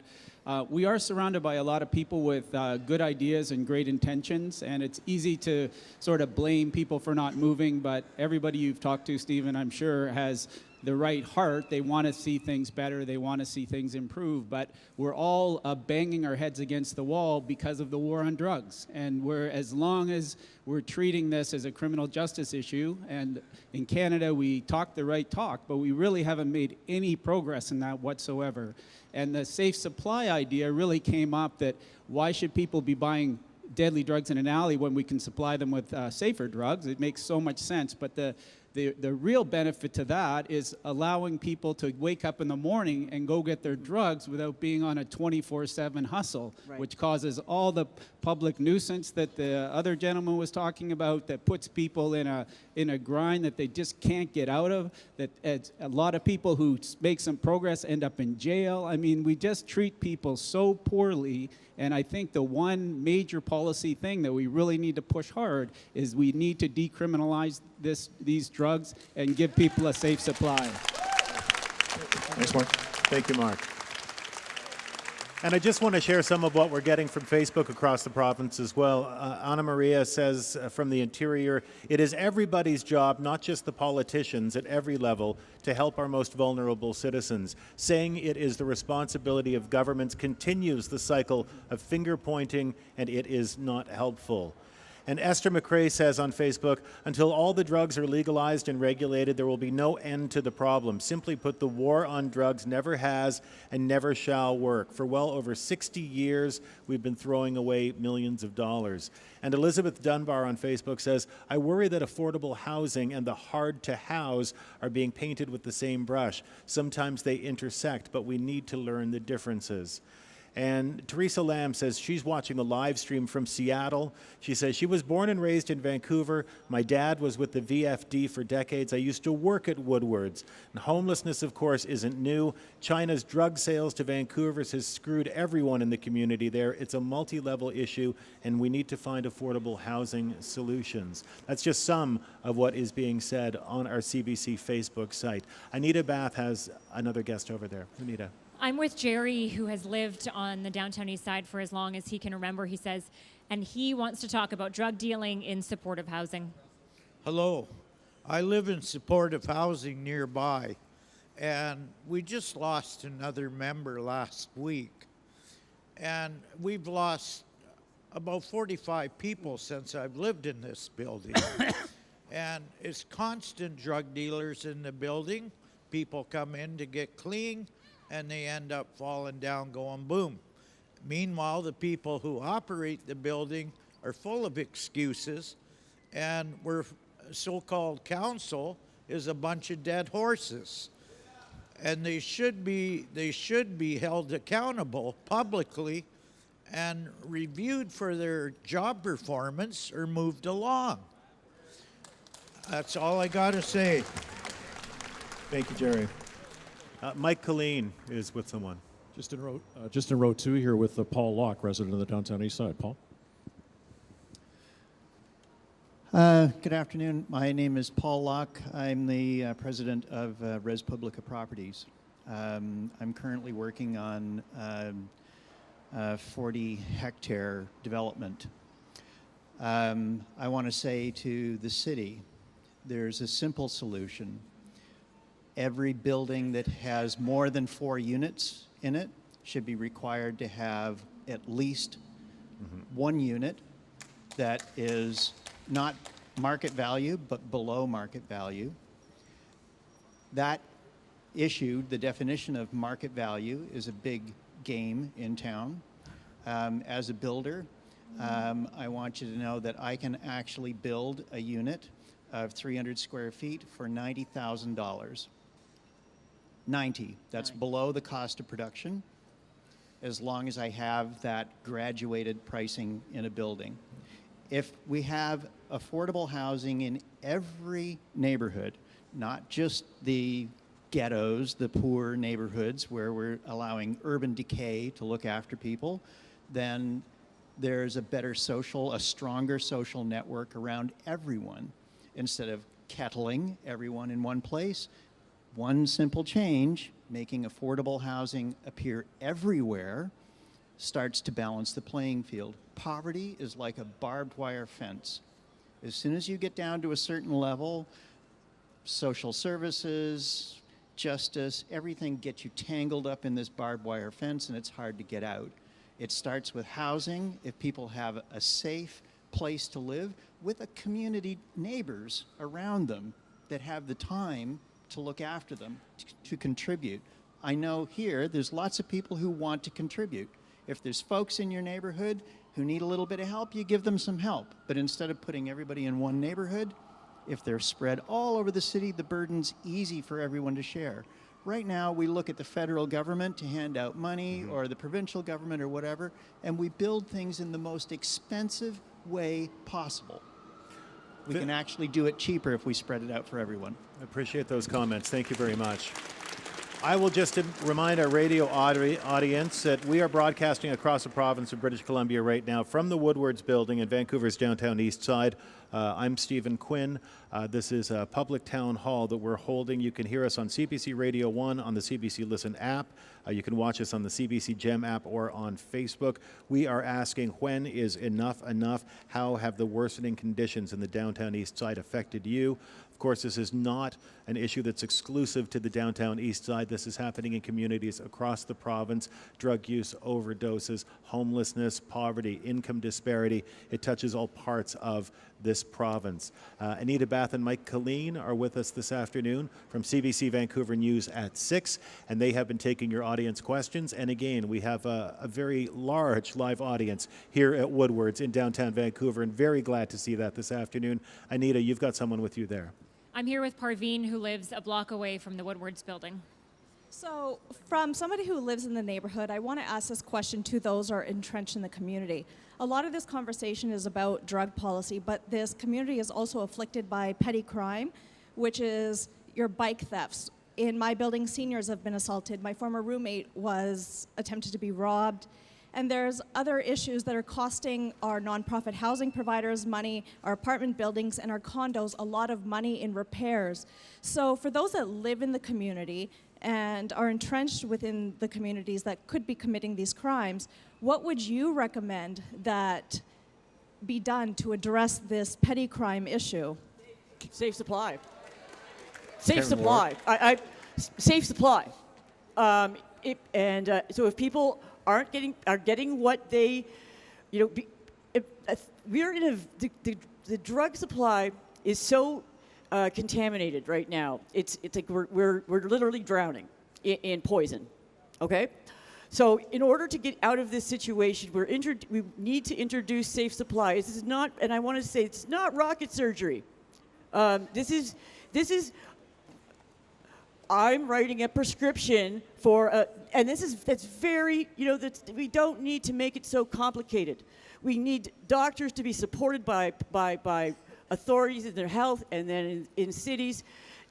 we are surrounded by a lot of people with good ideas and great intentions, and it's easy to sort of blame people for not moving, but everybody you've talked to, Stephen, I'm sure, has the right heart. They want to see things better. They want to see things improve, but we're all banging our heads against the wall because of the war on drugs. And as long as we're treating this as a criminal justice issue, and in Canada we talk the right talk, but we really haven't made any progress in that whatsoever. And the safe supply idea really came up, that why should people be buying deadly drugs in an alley when we can supply them with safer drugs? It makes so much sense, but the real benefit to that is allowing people to wake up in the morning and go get their drugs without being on a 24/7 hustle, which causes all the public nuisance that the other gentleman was talking about, that puts people in a grind that they just can't get out of, that a lot of people who make some progress end up in jail. I mean, we just treat people so poorly. And I think the one major policy thing that we really need to push hard is we need to decriminalize these drugs and give people a safe supply. Thanks, Mark. Thank you, Mark. And I just want to share some of what we're getting from Facebook across the province as well. Anna Maria says from the Interior, it is everybody's job, not just the politicians at every level, to help our most vulnerable citizens. Saying it is the responsibility of governments continues the cycle of finger pointing, and it is not helpful. And Esther McRae says on Facebook, until all the drugs are legalized and regulated, there will be no end to the problem. Simply put, the war on drugs never has and never shall work. For well over 60 years, we've been throwing away millions of dollars. And Elizabeth Dunbar on Facebook says, I worry that affordable housing and the hard to house are being painted with the same brush. Sometimes they intersect, but we need to learn the differences. And Teresa Lamb says she's watching a live stream from Seattle. She says, she was born and raised in Vancouver. My dad was with the VFD for decades. I used to work at Woodward's. And homelessness, of course, isn't new. China's drug sales to Vancouver has screwed everyone in the community there. It's a multi-level issue, and we need to find affordable housing solutions. That's just some of what is being said on our CBC Facebook site. Anita Bath has another guest over there. Anita. I'm with Jerry, who has lived on the Downtown East Side for as long as he can remember, he says, and he wants to talk about drug dealing in supportive housing. Hello. I live in supportive housing nearby, and we just lost another member last week. And we've lost about 45 people since I've lived in this building. And it's constant drug dealers in the building. People come in to get clean, and they end up falling down, going boom. Meanwhile, the people who operate the building are full of excuses, and we're so-called council is a bunch of dead horses. and they should be held accountable publicly and reviewed for their job performance or moved along. That's all I got to say. Thank you, Jerry. Mike Colleen is with someone. Just in row 2 here with Paul Locke, resident of the Downtown Eastside. Paul? Good afternoon. My name is Paul Locke. I'm the president of Res Publica Properties. I'm currently working on 40-hectare development. I want to say to the city, there's a simple solution. Every building that has more than 4 units in it should be required to have at least 1 unit that is not market value, but below market value. That issue, the definition of market value, is a big game in town. As a builder, I want you to know that I can actually build a unit of 300 square feet for $90,000. 90, that's below the cost of production, as long as I have that graduated pricing in a building. If we have affordable housing in every neighborhood, not just the ghettos, the poor neighborhoods where we're allowing urban decay to look after people, then there's a stronger social network around everyone. Instead of kettling everyone in one place, one simple change, making affordable housing appear everywhere, starts to balance the playing field. Poverty is like a barbed wire fence. As soon as you get down to a certain level, social services, justice, everything gets you tangled up in this barbed wire fence, and it's hard to get out. It starts with housing. If people have a safe place to live with a community neighbors around them that have the time to look after them, to contribute. I know here there's lots of people who want to contribute. If there's folks in your neighborhood who need a little bit of help, you give them some help. But instead of putting everybody in one neighborhood, if they're spread all over the city, the burden's easy for everyone to share. Right now, we look at the federal government to hand out money, or the provincial government or whatever, and we build things in the most expensive way possible. We can actually do it cheaper if we spread it out for everyone. I appreciate those comments. Thank you very much. I will just remind our radio audience that we are broadcasting across the province of British Columbia right now from the Woodwards building in Vancouver's Downtown Eastside. I'm Stephen Quinn. This is a public town hall that we're holding. You can hear us on CBC Radio 1 on the CBC Listen app. You can watch us on the CBC Gem app or on Facebook. We are asking, when is enough enough? How have the worsening conditions in the Downtown Eastside affected you? Of course, this is not an issue that's exclusive to the Downtown Eastside. This is happening in communities across the province. Drug use, overdoses, homelessness, poverty, income disparity. It touches all parts of this province. Anita Bath and Mike Colleen are with us this afternoon from CBC Vancouver News at 6, and they have been taking your audience questions. And again, we have a very large live audience here at Woodwards in downtown Vancouver, and very glad to see that this afternoon. Anita, you've got someone with you there. I'm here with Parveen, who lives a block away from the Woodwards building. So, from somebody who lives in the neighborhood, I want to ask this question to those who are entrenched in the community. A lot of this conversation is about drug policy, but this community is also afflicted by petty crime, which is your bike thefts. In my building, seniors have been assaulted. My former roommate was attempted to be robbed. And there's other issues that are costing our nonprofit housing providers money, our apartment buildings, and our condos a lot of money in repairs. So for those that live in the community and are entrenched within the communities that could be committing these crimes, what would you recommend that be done to address this petty crime issue? Safe supply. Safe supply. Safe supply. So if people are getting what they, we're in the drug supply is so contaminated right now. It's like we're literally drowning in poison. Okay, so in order to get out of this situation, we need to introduce safe supply. This is not, and I want to say it's not rocket surgery. This is I'm writing a prescription for and that's very, we don't need to make it so complicated. We need doctors to be supported by authorities in their health, and then in cities.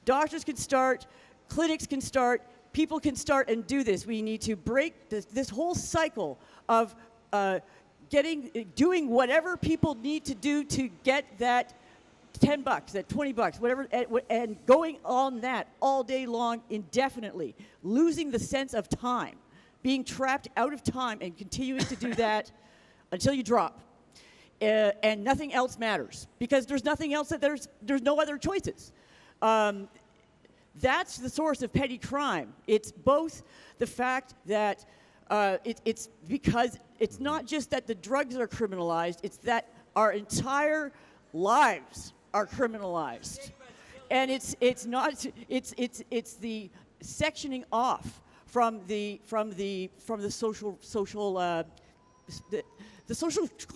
Doctors can start, clinics can start, people can start and do this. We need to break this whole cycle of doing whatever people need to do to get that $10, that $20, whatever, and going on that all day long indefinitely, losing the sense of time, being trapped out of time and continuing to do that until you drop. And nothing else matters, because there's nothing else there's no other choices. That's the source of petty crime. It's both the fact that it's because it's not just that the drugs are criminalized, it's that our entire lives are criminalized. And it's the sectioning off from the social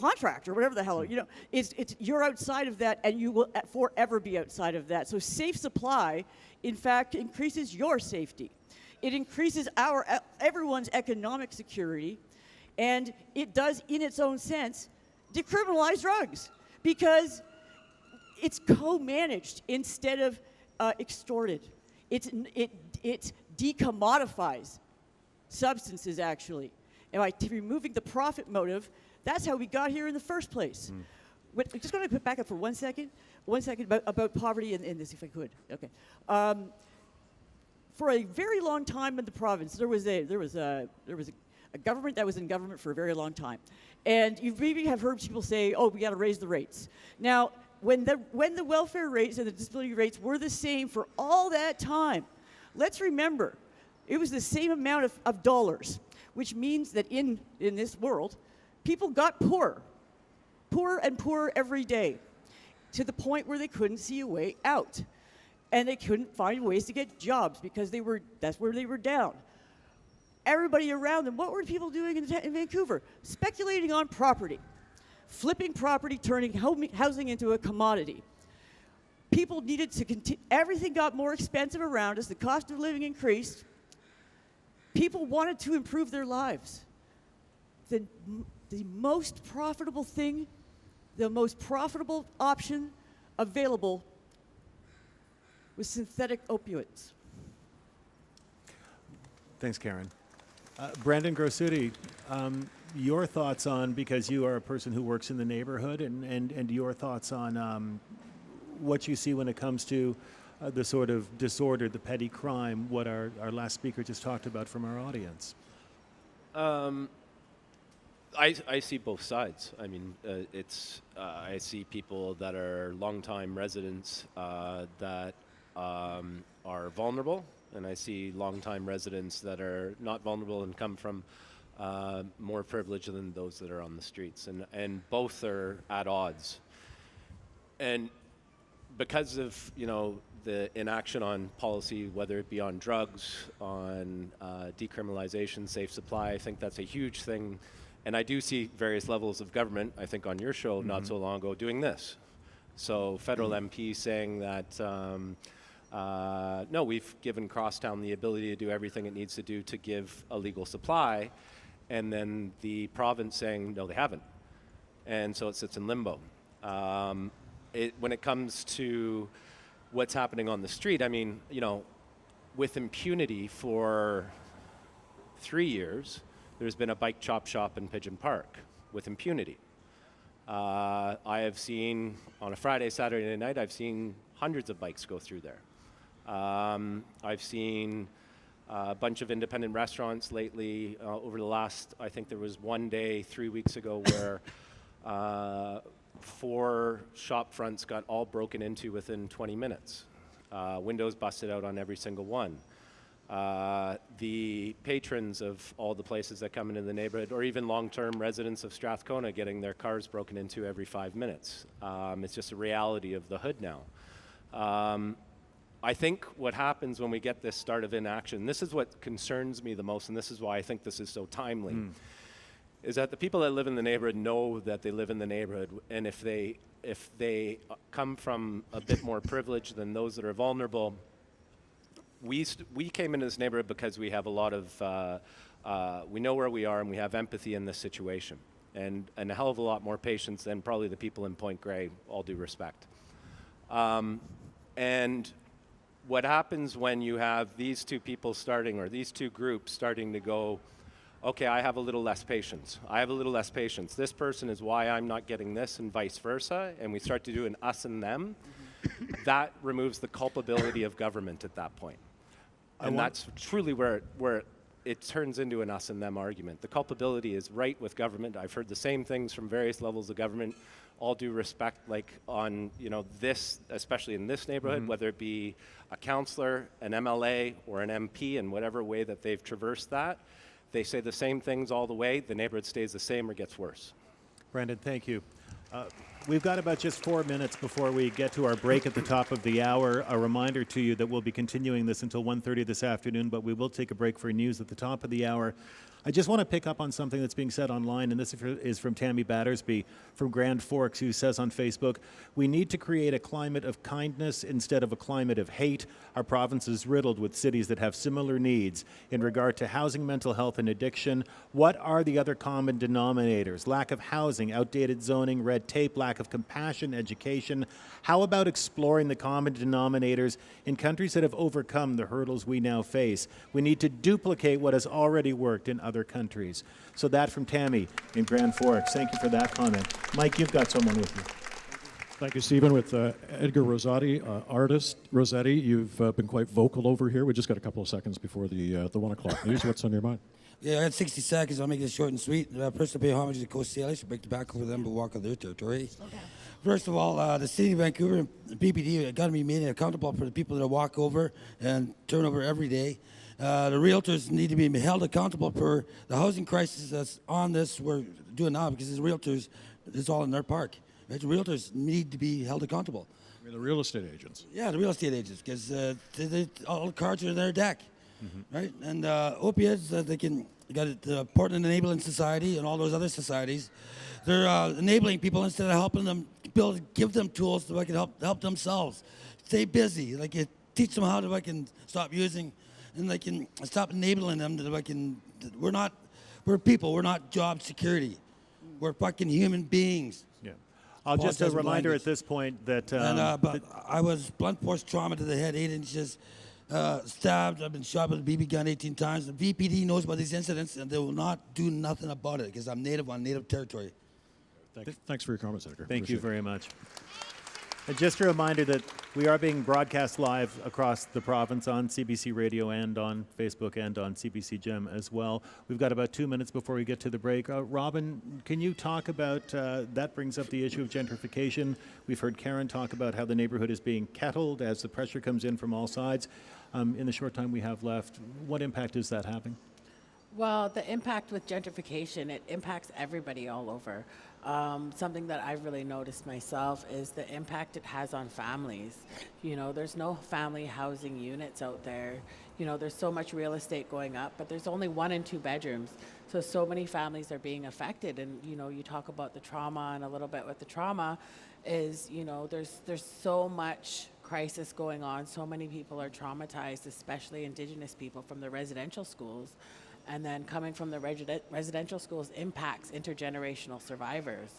contract, or whatever the hell, you're outside of that, and you will forever be outside of that. So safe supply, in fact, increases your safety. It increases everyone's economic security, and it does, in its own sense, decriminalize drugs, because it's co-managed instead of extorted. It decommodifies substances, actually. And by removing the profit motive, that's how we got here in the first place. I'm just going to back up for 1 second. 1 second about poverty in this, if I could. Okay. For a very long time in the province, there was a government that was in government for a very long time, and you maybe have heard people say, "Oh, we got to raise the rates." Now, when the welfare rates and the disability rates were the same for all that time, let's remember, it was the same amount of dollars, which means that in this world, people got poorer and poorer every day, to the point where they couldn't see a way out. And they couldn't find ways to get jobs, because that's where they were down. Everybody around them, what were people doing in Vancouver? Speculating on property, flipping property, turning housing into a commodity. People needed to continue, everything got more expensive around us, the cost of living increased. People wanted to improve their lives. The most profitable thing, the most profitable option available was synthetic opioids. Thanks, Karen. Brandon Grossuti, your thoughts on, because you are a person who works in the neighborhood, and your thoughts on what you see when it comes to the sort of disorder, the petty crime, what our last speaker just talked about from our audience. I see both sides. I mean, I see people that are longtime residents that are vulnerable, and I see longtime residents that are not vulnerable and come from more privilege than those that are on the streets, and both are at odds. And because of the inaction on policy, whether it be on drugs, on decriminalization, safe supply, I think that's a huge thing. And I do see various levels of government, I think on your show not so long ago, doing this. So federal MPs saying that, no, we've given Crosstown the ability to do everything it needs to do to give a legal supply, and then the province saying, no, they haven't. And so it sits in limbo. When it comes to what's happening on the street, I mean, with impunity for 3 years, there's been a bike chop shop in Pigeon Park with impunity. I have seen, on a Friday, Saturday night, I've seen hundreds of bikes go through there. I've seen a bunch of independent restaurants lately. Over the last, I think there was one day 3 weeks ago where 4 shop fronts got all broken into within 20 minutes. Windows busted out on every single one. The patrons of all the places that come into the neighborhood, or even long-term residents of Strathcona, getting their cars broken into every 5 minutes. It's just a reality of the hood now. I think what happens when we get this start of inaction, this is what concerns me the most, and this is why I think this is so timely, is that the people that live in the neighborhood know that they live in the neighborhood, and if they come from a bit more privilege than those that are vulnerable, we came into this neighborhood because we have a lot of, we know where we are and we have empathy in this situation. And a hell of a lot more patience than probably the people in Point Grey, all due respect. And what happens when you have these two people starting, or these two groups starting to go, okay, I have a little less patience. I have a little less patience. This person is why I'm not getting this, and vice versa, and we start to do an us and them, that removes the culpability of government at that point. And that's truly where it turns into an us and them argument. The culpability is right with government. I've heard the same things from various levels of government, all due respect, like on, this, especially in this neighborhood, whether it be a councillor, an MLA, or an MP, in whatever way that they've traversed that, they say the same things all the way, the neighborhood stays the same or gets worse. Brandon, thank you. We've got about just 4 minutes before we get to our break at the top of the hour. A reminder to you that we'll be continuing this until 1:30 this afternoon, but we will take a break for news at the top of the hour. I just want to pick up on something that's being said online, and this is from Tammy Battersby from Grand Forks, who says on Facebook, "We need to create a climate of kindness instead of a climate of hate. Our province is riddled with cities that have similar needs in regard to housing, mental health, and addiction. What are the other common denominators? Lack of housing, outdated zoning, red tape, lack of compassion, education. How about exploring the common denominators in countries that have overcome the hurdles we now face? We need to duplicate what has already worked in other countries." So that from Tammy in Grand Forks. Thank you for that comment. Mike, you've got someone with you. Thank you, Stephen. With Edgar Rossetti, artist. Rossetti, you've been quite vocal over here. We just got a couple of seconds before the 1 o'clock news. What's on your mind? Yeah, I got 60 seconds. I'll make this short and sweet. First, I'll pay homage to the Coast Salish, break tobacco for them, but walk on their territory. Okay. First of all, the City of Vancouver and PPD got to be made accountable for the people that walk over and turn over every day. The realtors need to be held accountable for the housing crisis that's on this we're doing now, because the realtors, it's all in their park. Right? The realtors need to be held accountable. I mean, the real estate agents. Yeah, the real estate agents, because all the cards are in their deck, right? And opiates, they got the Portland Enablement Society and all those other societies. They're enabling people instead of helping them give them tools so they can help themselves. Stay busy, like you teach them how to stop using, and they can stop enabling them to we're people, we're not job security. We're fucking human beings. Yeah. I'll just a reminder at this point that... but I was blunt force trauma to the head, 8 inches, stabbed. I've been shot with a BB gun 18 times. The VPD knows about these incidents, and they will not do nothing about it because I'm native on native territory. Thanks for your comments, Edgar. Thank you very much. And just a reminder that we are being broadcast live across the province on CBC Radio and on Facebook and on CBC Gem as well. We've got about 2 minutes before we get to the break. Robin, can you talk about, that brings up the issue of gentrification. We've heard Karen talk about how the neighborhood is being kettled as the pressure comes in from all sides. In the short time we have left, what impact is that having? Well, the impact with gentrification, it impacts everybody all over. Something that I've really noticed myself is the impact it has on families. There's no family housing units out there. There's so much real estate going up, but there's only 1 and 2 bedrooms. So many families are being affected. And, you talk about the trauma, and a little bit with the trauma is, there's so much crisis going on. So many people are traumatized, especially Indigenous people from the residential schools. And then coming from the residential schools impacts intergenerational survivors.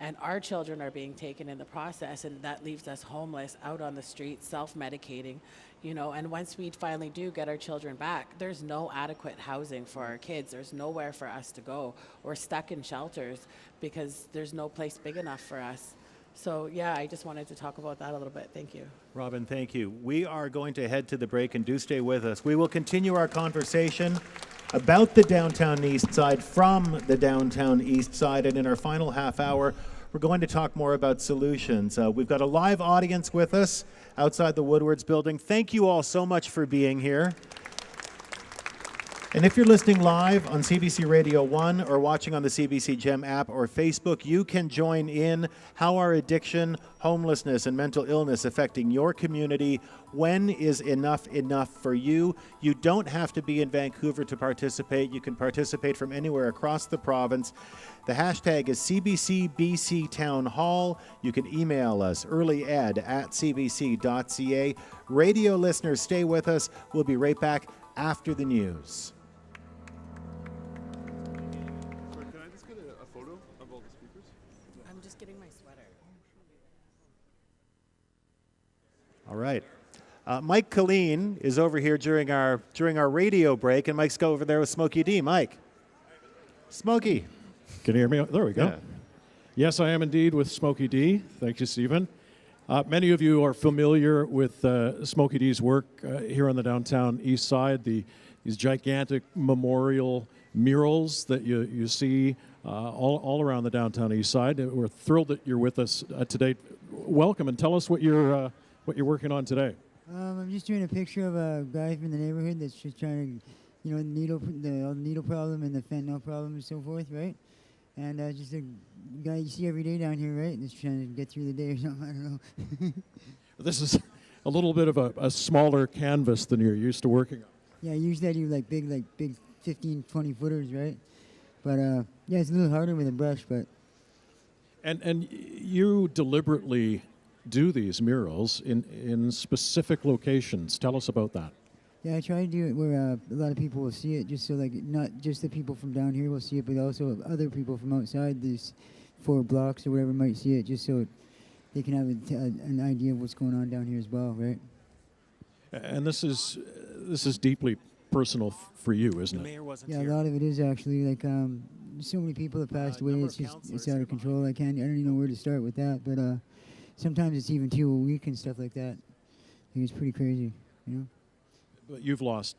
And our children are being taken in the process, and that leaves us homeless, out on the streets, self-medicating, and once we finally do get our children back, there's no adequate housing for our kids. There's nowhere for us to go. We're stuck in shelters because there's no place big enough for us. So yeah, I just wanted to talk about that a little bit. Thank you. Robin, thank you. We are going to head to the break, and do stay with us. We will continue our conversation about the Downtown Eastside from the Downtown Eastside, and in our final half hour, we're going to talk more about solutions. We've got a live audience with us outside the Woodwards building. Thank you all so much for being here. And if you're listening live on CBC Radio 1 or watching on the CBC Gem app or Facebook, you can join in. How are addiction, homelessness, and mental illness affecting your community? When is enough for you? You don't have to be in Vancouver to participate. You can participate from anywhere across the province. The hashtag is CBCBC Town Hall. You can email us, earlyed@cbc.ca. Radio listeners, stay with us. We'll be right back after the news. I'm just getting my sweater. All right. Mike Colleen is over here during our radio break, and Mike's over there with Smokey D. Mike. Smokey. Can you hear me? There we go. Yeah. Yes, I am indeed with Smokey D. Thank you, Stephen. Many of you are familiar with Smokey D's work here on the Downtown Eastside, these gigantic memorial murals that you see all around the Downtown Eastside. We're thrilled that you're with us today. Welcome, and tell us what you're working on today. I'm just doing a picture of a guy from the neighborhood that's just trying to, the needle problem and the fentanyl problem and so forth, right? And just a guy you see every day down here, right? Just trying to get through the day or something, I don't know. This is a little bit of a smaller canvas than you're used to working on. Yeah, usually I do like big 15, 20 footers, right? But yeah, it's a little harder with a brush, but. And you deliberately do these murals in specific locations. Tell us about that. Yeah, I try to do it where a lot of people will see it, just so like not just the people from down here will see it, but also other people from outside these 4 blocks or whatever might see it, just so they can have an idea of what's going on down here as well, right? And this is deeply personal for you, isn't it? Yeah, a lot of it is actually like so many people have passed away. It's out of control. I don't even know where to start with that, but sometimes it's even 2 a week and stuff like that. I think it's pretty crazy, But you've lost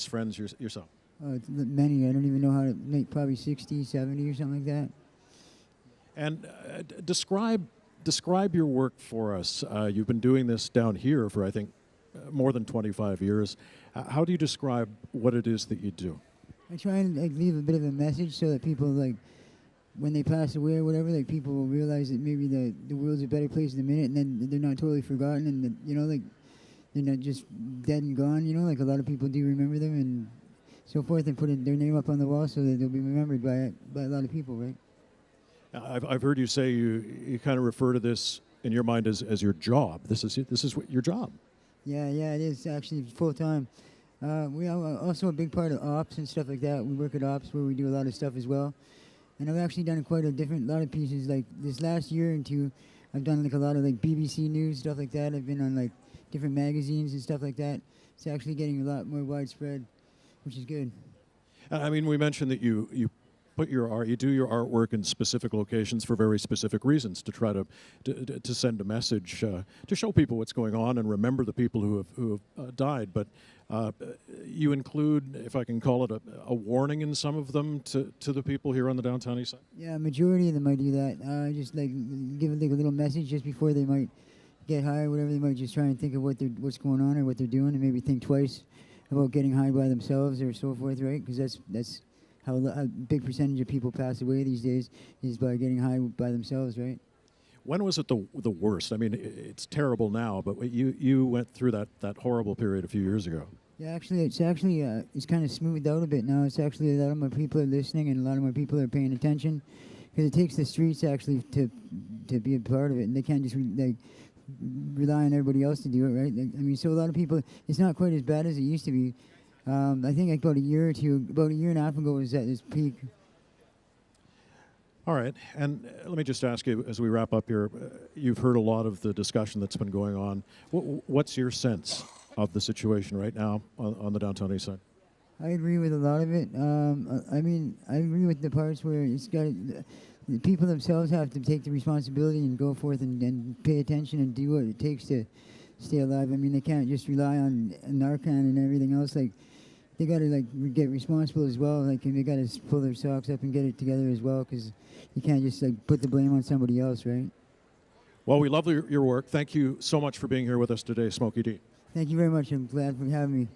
friends yourself. Oh, it's many. I don't even know how to make, probably 60, 70 or something like that. And describe your work for us. You've been doing this down here for, I think, more than 25 years. How do you describe what it is that you do? I try and leave a bit of a message so that people, when they pass away or whatever, people will realize that maybe the world's a better place in a minute, and then they're not totally forgotten, and they're not just dead and gone, like a lot of people do remember them and so forth, and put their name up on the wall so that they'll be remembered by a lot of people, right? I've heard you say you kind of refer to this in your mind as your job. This is what your job. Yeah, it is actually full time. We are also a big part of ops and stuff like that. We work at ops where we do a lot of stuff as well. And I've actually done quite a lot of pieces. Like this last year or two, I've done a lot of BBC News, stuff like that. I've been on different magazines and stuff like that. It's actually getting a lot more widespread, which is good. I mean, we mentioned that you put you do your artwork in specific locations for very specific reasons, to try to send a message, to show people what's going on and remember the people who have died. But you include, if I can call it, a warning in some of them to the people here on the Downtown Eastside. Yeah, majority of them might do that. Just give a little message just before they might get high or whatever. They might just try and think of what's going on or what they're doing, and maybe think twice about getting high by themselves or so forth, right? Because that's how a big percentage of people pass away these days, is by getting high by themselves, right? When was it the worst? I mean, it's terrible now, but you went through that horrible period a few years ago. Yeah, actually, it's kind of smoothed out a bit now. It's actually a lot of my people are listening, and a lot of my people are paying attention, because it takes the streets actually to be a part of it, and they can't just rely on everybody else to do it, right? So a lot of people, it's not quite as bad as it used to be. I think about a year and a half ago was at its peak. All right, and let me just ask you, as we wrap up here, you've heard a lot of the discussion that's been going on. What's your sense of the situation right now on the Downtown Eastside? I agree with a lot of it. I agree with the parts where the people themselves have to take the responsibility and go forth and pay attention and do what it takes to stay alive. They can't just rely on Narcan and everything else. They got to get responsible as well. They got to pull their socks up and get it together as well, because you can't just put the blame on somebody else, right? Well, we love your work. Thank you so much for being here with us today, Smokey D. Thank you very much. I'm glad for having me.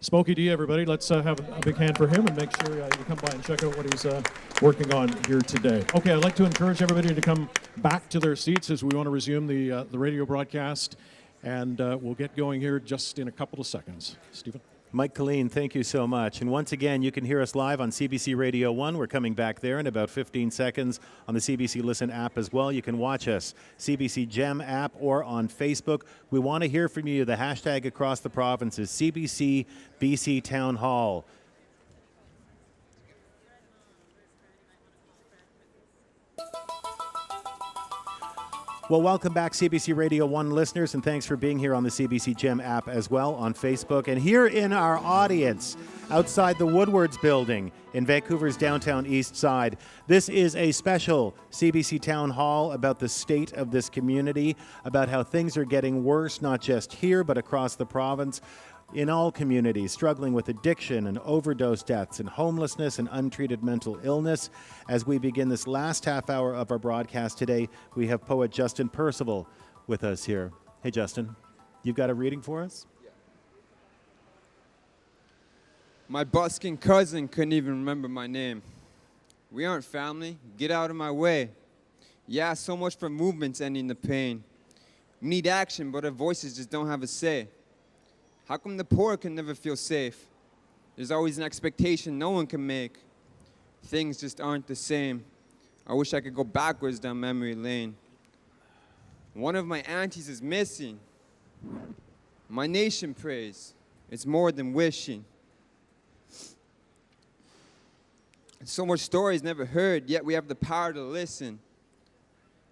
Smokey D, everybody. Let's have a big hand for him and make sure you come by and check out what he's working on here today. Okay, I'd like to encourage everybody to come back to their seats as we want to resume the radio broadcast, and we'll get going here just in a couple of seconds. Stephen? Mike Colleen, thank you so much. And once again, you can hear us live on CBC Radio 1. We're coming back there in about 15 seconds on the CBC Listen app as well. You can watch us, CBC Gem app or on Facebook. We want to hear from you. The hashtag across the province is CBC BC Town Hall. Well, welcome back, CBC Radio 1 listeners, and thanks for being here on the CBC Gem app as well, on Facebook. And here in our audience, outside the Woodwards building in Vancouver's Downtown Eastside, this is a special CBC Town Hall about the state of this community, about how things are getting worse, not just here, but across the province. In all communities struggling with addiction and overdose deaths and homelessness and untreated mental illness. As we begin this last half hour of our broadcast today, we have poet Justin Percival with us here. Hey, Justin, you've got a reading for us? Yeah. My busking cousin couldn't even remember my name. We aren't family. Get out of my way. Yeah, so much for movements ending the pain. We need action, but our voices just don't have a say. How come the poor can never feel safe? There's always an expectation no one can make. Things just aren't the same. I wish I could go backwards down memory lane. One of my aunties is missing. My nation prays. It's more than wishing. So much stories never heard, yet we have the power to listen.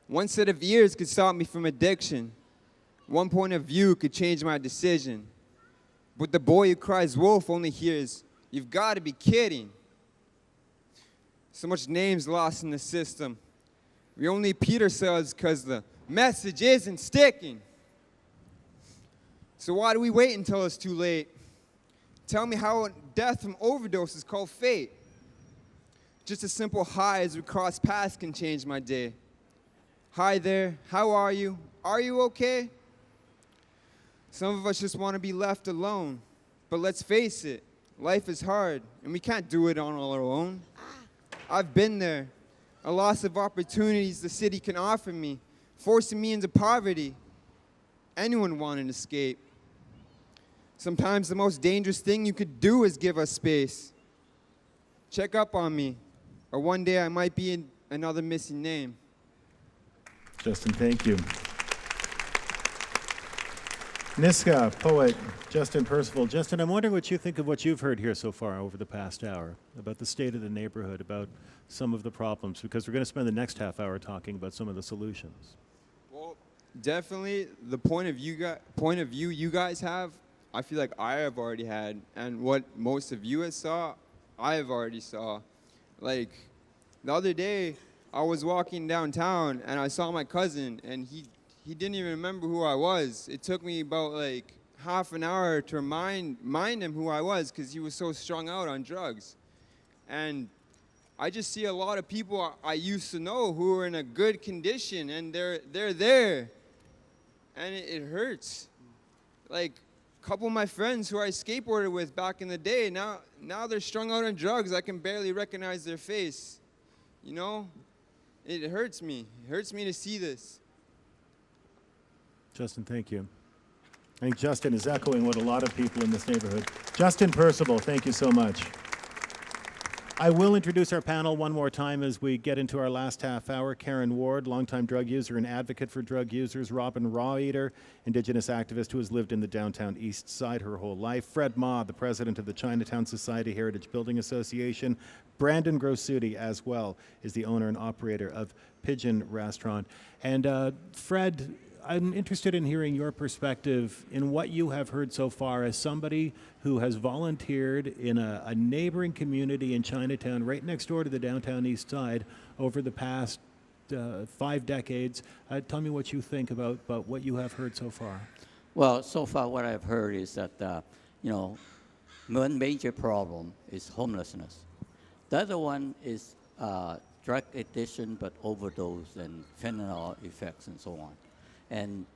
One set of ears could stop me from addiction. One point of view could change my decision. But the boy who cries wolf only hears, "You've got to be kidding." So much names lost in the system. We only repeat ourselves because the message isn't sticking. So why do we wait until it's too late? Tell me how a death from overdose is called fate. Just a simple hi as we cross paths can change my day. Hi there, how are you? Are you okay? Some of us just want to be left alone. But let's face it, life is hard, and we can't do it on our own. I've been there. A loss of opportunities the city can offer me, forcing me into poverty. Anyone want an escape. Sometimes the most dangerous thing you could do is give us space. Check up on me, or one day I might be in another missing name. Justin, thank you. Niska, poet Justin Percival. Justin, I'm wondering what you think of what you've heard here so far over the past hour, about the state of the neighborhood, about some of the problems, because we're going to spend the next half hour talking about some of the solutions. Well, definitely the point of view you guys have, I feel like I have already had, and what most of you have saw, I have already saw. Like, the other day, I was walking downtown, and I saw my cousin, and he didn't even remember who I was. It took me about like half an hour to remind him who I was because he was so strung out on drugs. And I just see a lot of people I used to know who are in a good condition, and they're there. And it hurts. Like a couple of my friends who I skateboarded with back in the day, now they're strung out on drugs. I can barely recognize their face. You know? It hurts me. It hurts me to see this. Justin, thank you. I think Justin is echoing what a lot of people in this neighborhood. Justin Percival, thank you so much. I will introduce our panel one more time as we get into our last half hour. Karen Ward, longtime drug user and advocate for drug users. Robin Ryder, Indigenous activist who has lived in the Downtown Eastside her whole life. Fred Ma, the president of the Chinatown Society Heritage Building Association. Brandon Grossuti, as well, is the owner and operator of Pigeon Restaurant. And Fred, I'm interested in hearing your perspective in what you have heard so far as somebody who has volunteered in a neighboring community in Chinatown right next door to the Downtown Eastside over the past 5 decades. Tell me what you think about what you have heard so far. Well, so far what I've heard is that, one major problem is homelessness. The other one is drug addiction, but overdose and fentanyl effects and so on. And,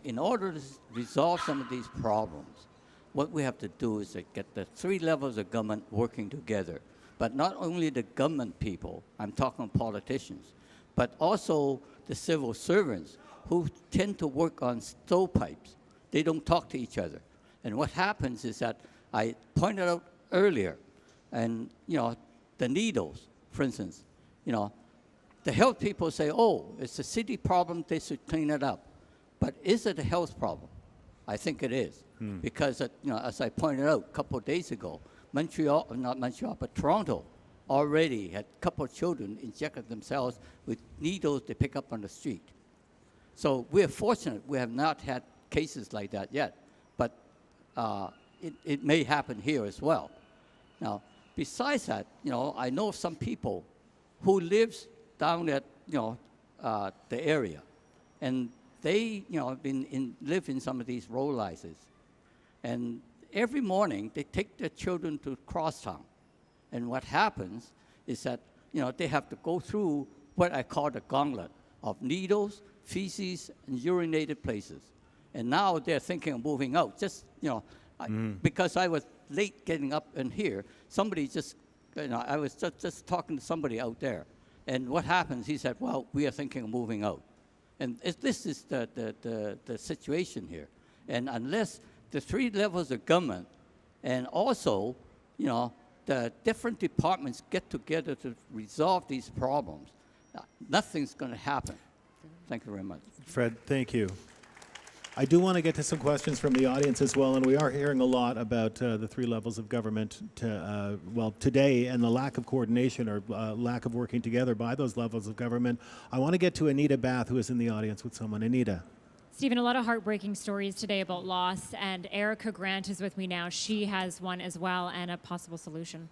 in order to resolve some of these problems, what we have to do is to get the three levels of government working together. But not only the government people, I'm talking politicians, but also the civil servants who tend to work on stovepipes. They don't talk to each other. And what happens is that I pointed out earlier, and the needles, for instance, the health people say, oh, it's a city problem, they should clean it up. But is it a health problem? I think it is. Because, as I pointed out a couple of days ago, not Montreal, but Toronto already had a couple of children injected themselves with needles they pick up on the street. So we're fortunate we have not had cases like that yet, but it may happen here as well. Now, besides that, I know some people who lives down at the area, and they live in some of these row-rises, and every morning they take their children to Crosstown, and what happens is that they have to go through what I call the gauntlet of needles, feces, and urinated places, and now they're thinking of moving out. Just because I was late getting up in here, somebody just I was just talking to somebody out there, and what happens? He said, "Well, we are thinking of moving out," and this is the situation here, and unless the three levels of government, and also, the different departments get together to resolve these problems, nothing's going to happen. Thank you very much. Fred, thank you. I do want to get to some questions from the audience as well, and we are hearing a lot about the three levels of government today, and the lack of coordination or lack of working together by those levels of government. I want to get to Anita Bath, who is in the audience with someone. Anita. Stephen, a lot of heartbreaking stories today about loss, and Erica Grant is with me now. She has one as well and a possible solution.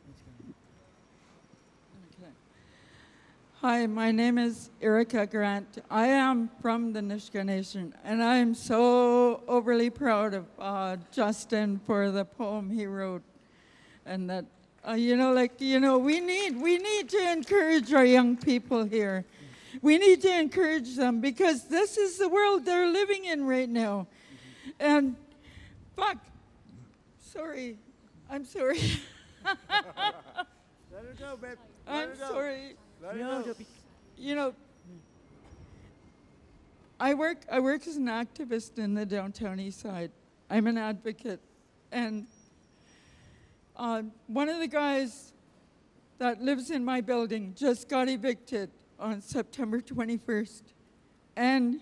Hi, my name is Erica Grant. I am from the Nisga'a Nation, and I am so overly proud of Justin for the poem he wrote. And that, we need to encourage our young people here. We need to encourage them because this is the world they're living in right now. And sorry, I'm sorry. Let her go, babe. I'm sorry. No. I work as an activist in the Downtown Eastside. I'm an advocate, and one of the guys that lives in my building just got evicted on September 21st, and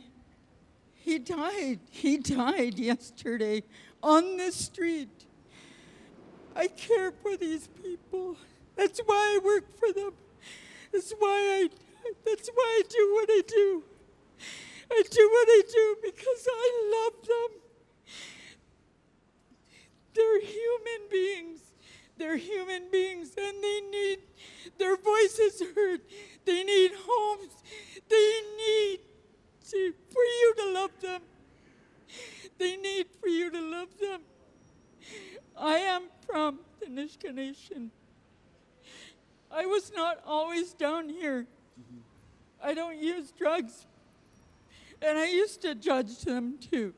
he died. He died yesterday on the street. I care for these people. That's why I work for them. That's why I do what I do. I do what I do because I love them. They're human beings. They're human beings, and they need their voices heard. They need homes. They need for you to love them. They need for you to love them. I am from the Nisga'a Nation. I was not always down here. I don't use drugs. And I used to judge them too.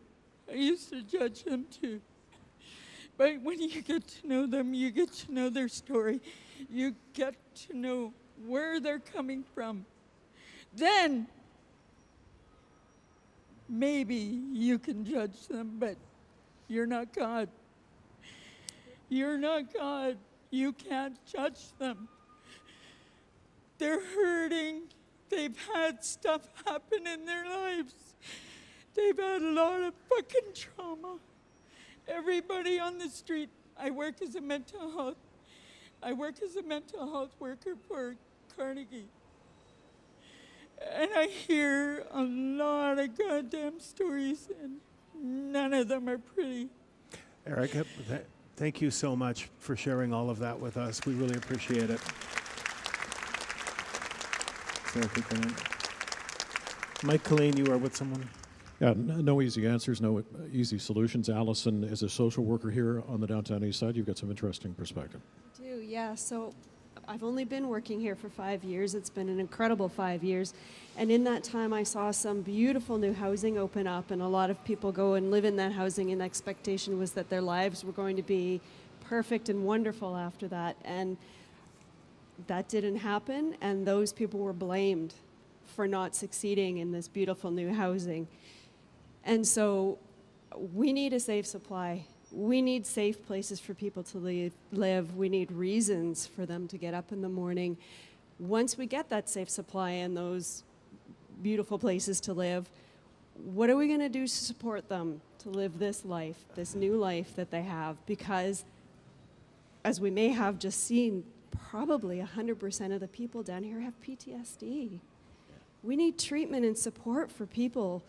But when you get to know them, you get to know their story. You get to know where they're coming from. Then maybe you can judge them, but you're not God. You're not God. You can't judge them. They're hurting. They've had stuff happen in their lives. They've had a lot of fucking trauma. Everybody on the street. I work as a mental health worker for Carnegie. And I hear a lot of goddamn stories, and none of them are pretty. Erica, thank you so much for sharing all of that with us. We really appreciate it. Mike Colleen, you are with someone? Yeah, no easy answers, no easy solutions. Allison is a social worker here on the Downtown Eastside. You've got some interesting perspective. I do, yeah. So I've only been working here for 5 years. It's been an incredible 5 years. And in that time, I saw some beautiful new housing open up, and a lot of people go and live in that housing, and the expectation was that their lives were going to be perfect and wonderful after that. And that didn't happen, and those people were blamed for not succeeding in this beautiful new housing. And so we need a safe supply. We need safe places for people to live. We need reasons for them to get up in the morning. Once we get that safe supply and those beautiful places to live, what are we going to do to support them to live this life, this new life that they have? Because, as we may have just seen, probably 100% of the people down here have PTSD. We need treatment and support for people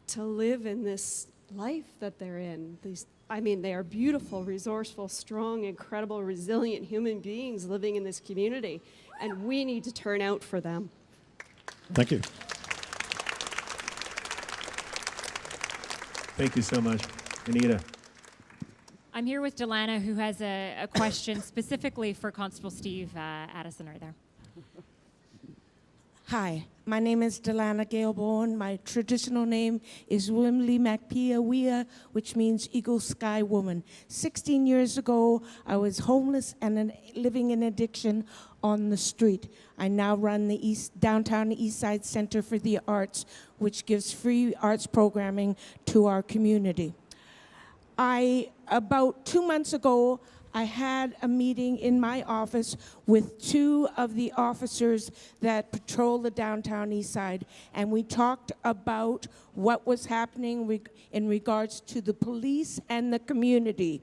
to live in this life that they're in. They are beautiful, resourceful, strong, incredible, resilient human beings living in this community, and we need to turn out for them. Thank you. Thank you so much. Anita. I'm here with Delana, who has a question specifically for Constable Steve Addison right there. Hi, my name is Delana Galeborn. My traditional name is Wimley Macpia, which means Eagle Sky Woman. 16 years ago, I was homeless and living in addiction on the street. I now run the Downtown Eastside Center for the Arts, which gives free arts programming to our community. About 2 months ago, I had a meeting in my office with 2 of the officers that patrol the Downtown Eastside, and we talked about what was happening in regards to the police and the community.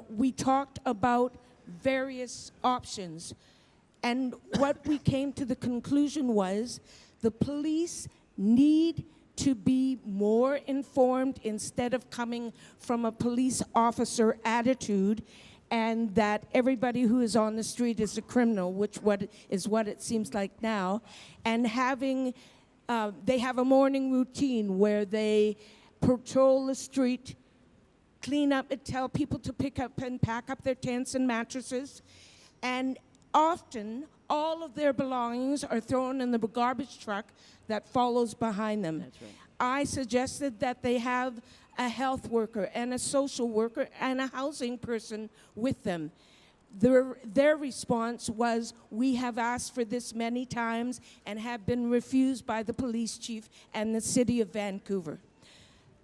We talked about various options, and what we came to the conclusion was the police need to be more informed instead of coming from a police officer attitude, and that everybody who is on the street is a criminal, which is what it seems like now, and they have a morning routine where they patrol the street, clean up and tell people to pick up and pack up their tents and mattresses, and often all of their belongings are thrown in the garbage truck that follows behind them. That's right. I suggested that they have a health worker and a social worker and a housing person with them. Their response was, we have asked for this many times and have been refused by the police chief and the city of Vancouver.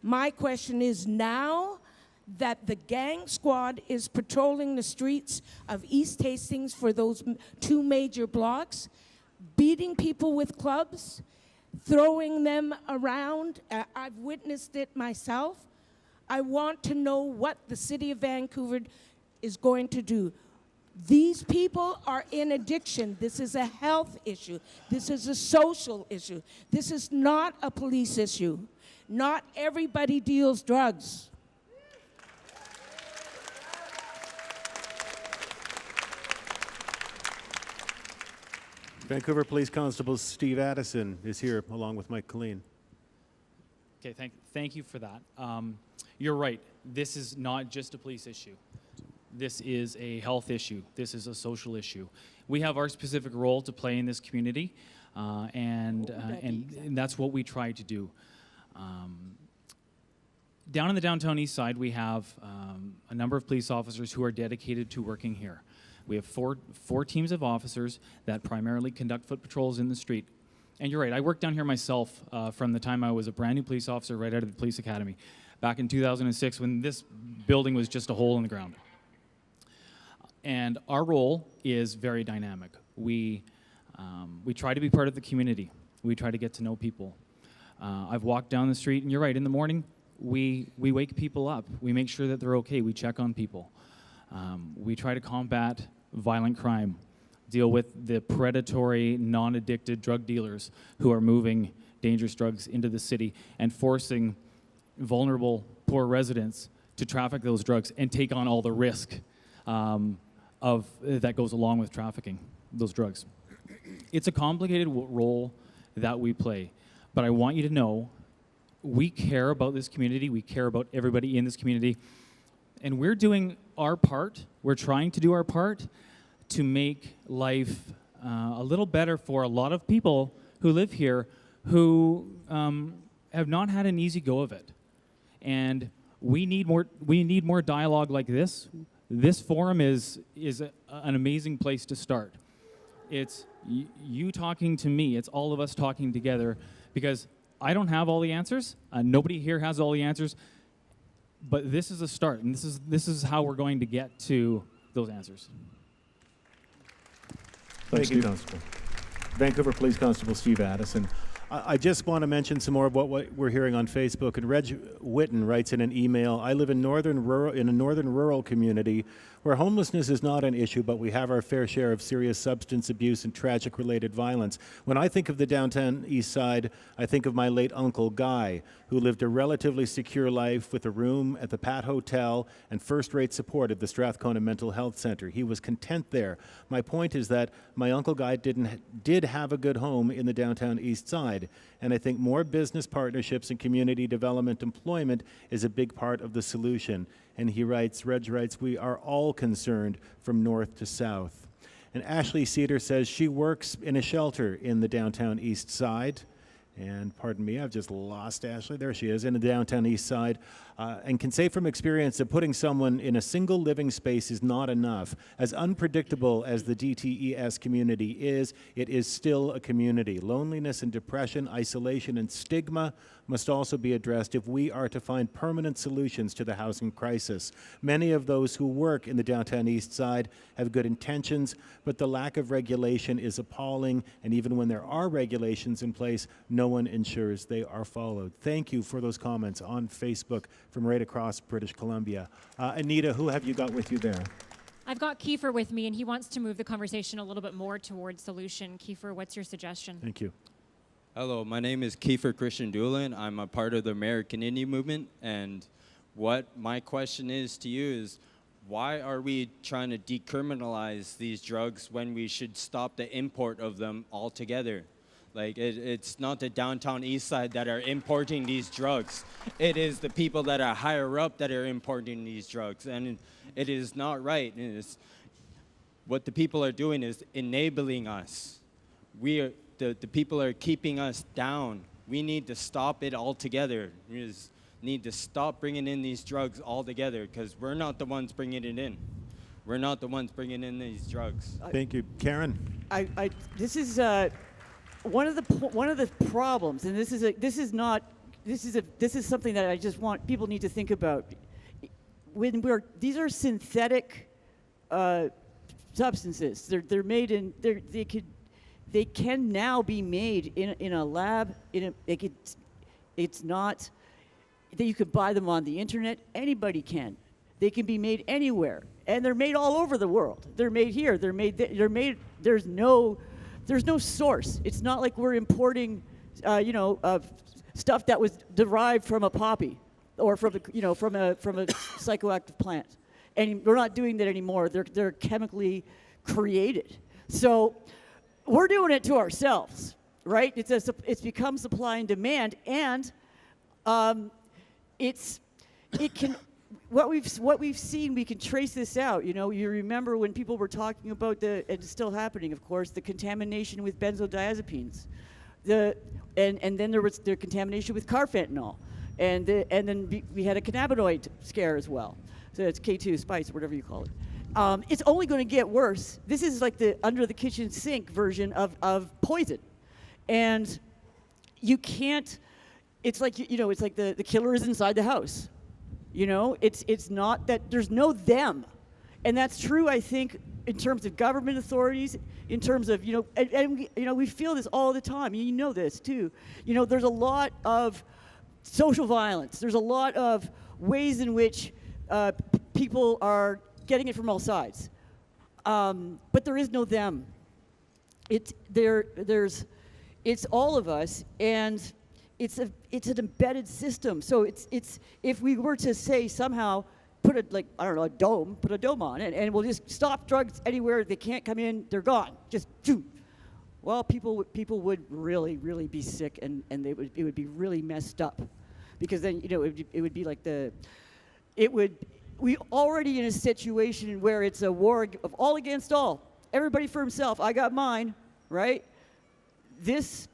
My question is, now that the gang squad is patrolling the streets of East Hastings for those 2 major blocks, beating people with clubs, throwing them around. I've witnessed it myself. I want to know what the city of Vancouver is going to do. These people are in addiction. This is a health issue. This is a social issue. This is not a police issue. Not everybody deals drugs. Vancouver Police Constable Steve Addison is here along with Mike Colleen. Okay, thank you for that. You're right. This is not just a police issue. This is a health issue. This is a social issue. We have our specific role to play in this community, and that's what we try to do. Down in the Downtown East Side, we have a number of police officers who are dedicated to working here. We have four teams of officers that primarily conduct foot patrols in the street. And you're right, I worked down here myself from the time I was a brand new police officer right out of the police academy back in 2006 when this building was just a hole in the ground. And our role is very dynamic. We try to be part of the community. We try to get to know people. I've walked down the street, and you're right, in the morning, we wake people up. We make sure that they're okay. We check on people. We try to combat violent crime, deal with the predatory, non-addicted drug dealers who are moving dangerous drugs into the city and forcing vulnerable, poor residents to traffic those drugs and take on all the risk that goes along with trafficking those drugs. It's a complicated role that we play, but I want you to know we care about this community, we care about everybody in this community, and we're doing our part, we're trying to do our part, to make life a little better for a lot of people who live here who have not had an easy go of it. And we need more dialogue like this. This forum is an amazing place to start. It's you talking to me. It's all of us talking together, because I don't have all the answers. Nobody here has all the answers. But this is a start, and this is how we're going to get to those answers. Thank you, Constable. Vancouver Police Constable Steve Addison. I just want to mention some more of what we're hearing on Facebook. And Reg Witten writes in an email, I live in a northern rural community where homelessness is not an issue, but we have our fair share of serious substance abuse and tragic related violence. When I think of the Downtown Eastside, I think of my late uncle Guy, who lived a relatively secure life with a room at the Pat Hotel and first-rate support at the Strathcona Mental Health Center. He was content there. My point is that my uncle Guy did have a good home in the Downtown Eastside, and I think more business partnerships and community development employment is a big part of the solution. And he writes, Reg writes, we are all concerned from north to south. And Ashley Cedar says she works in a shelter in the Downtown East Side. And pardon me, I've just lost Ashley. There she is, in the Downtown East Side. And can say from experience that putting someone in a single living space is not enough. As unpredictable as the DTES community is, it is still a community. Loneliness and depression, isolation and stigma must also be addressed if we are to find permanent solutions to the housing crisis. Many of those who work in the Downtown East Side have good intentions, but the lack of regulation is appalling, and even when there are regulations in place, no one ensures they are followed. Thank you for those comments on Facebook from right across British Columbia. Anita, who have you got with you there? I've got Kiefer with me, and he wants to move the conversation a little bit more towards solution. Kiefer, what's your suggestion? Thank you. Hello, my name is Kiefer Christian Doolin. I'm a part of the American Indian movement, and what my question is to you is, why are we trying to decriminalize these drugs when we should stop the import of them altogether? Like, it's not the Downtown Eastside that are importing these drugs. It is the people that are higher up that are importing these drugs, and it is not right. What the people are doing is enabling us. The people are keeping us down. We need to stop it altogether. We just need to stop bringing in these drugs altogether, because we're not the ones bringing it in. We're not the ones bringing in these drugs. Thank you. Karen? This is one of the problems, and this is something that I just want people need to think about. These are synthetic substances. They're made in they can now be made in a lab. It's not that you could buy them on the internet. Anybody can. They can be made anywhere, and they're made all over the world. They're made here. They're made. There's no source. It's not like we're importing, stuff that was derived from a poppy, or from a psychoactive plant, and we're not doing that anymore. They're chemically created. So we're doing it to ourselves, right? It's become supply and demand, and what we've seen, we can trace this out. You remember when people were talking about it's still happening, of course, the contamination with benzodiazepines, and then there was the contamination with carfentanil, and then we had a cannabinoid scare as well. So it's K2 spice, whatever you call it. It's only going to get worse. This is like the under the kitchen sink version of poison, and you can't. It's like it's like the killer is inside the house. It's not that there's no them, and that's true. I think in terms of government authorities, in terms of we feel this all the time. You know this too. There's a lot of social violence. There's a lot of ways in which people are getting it from all sides, but there is no them. It's all of us, and it's an embedded system. So it's if we were to say somehow put a dome on it, and we'll just stop drugs anywhere they can't come in, they're gone. Just well, people would really be sick, and it would be really messed up, because then it would be like we already in a situation where it's a war of all against all, everybody for himself. I got mine, right? That's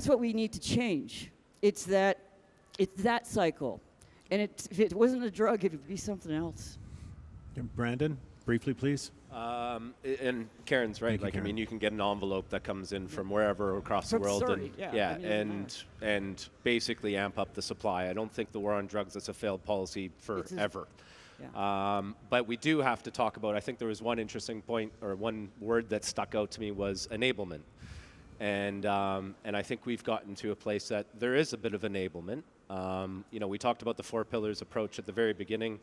what we need to change. It's that cycle. And if it wasn't a drug, it would be something else. Brandon, briefly, please. And Karen's right. Thank you, I mean, you can get an envelope that comes in from wherever across the world, Surrey, and basically amp up the supply. I don't think the war on drugs is a failed policy forever. But we do have to talk about. I think there was one interesting point, or one word that stuck out to me was enablement, and I think we've gotten to a place that there is a bit of enablement. We talked about the 4 pillars approach at the very beginning.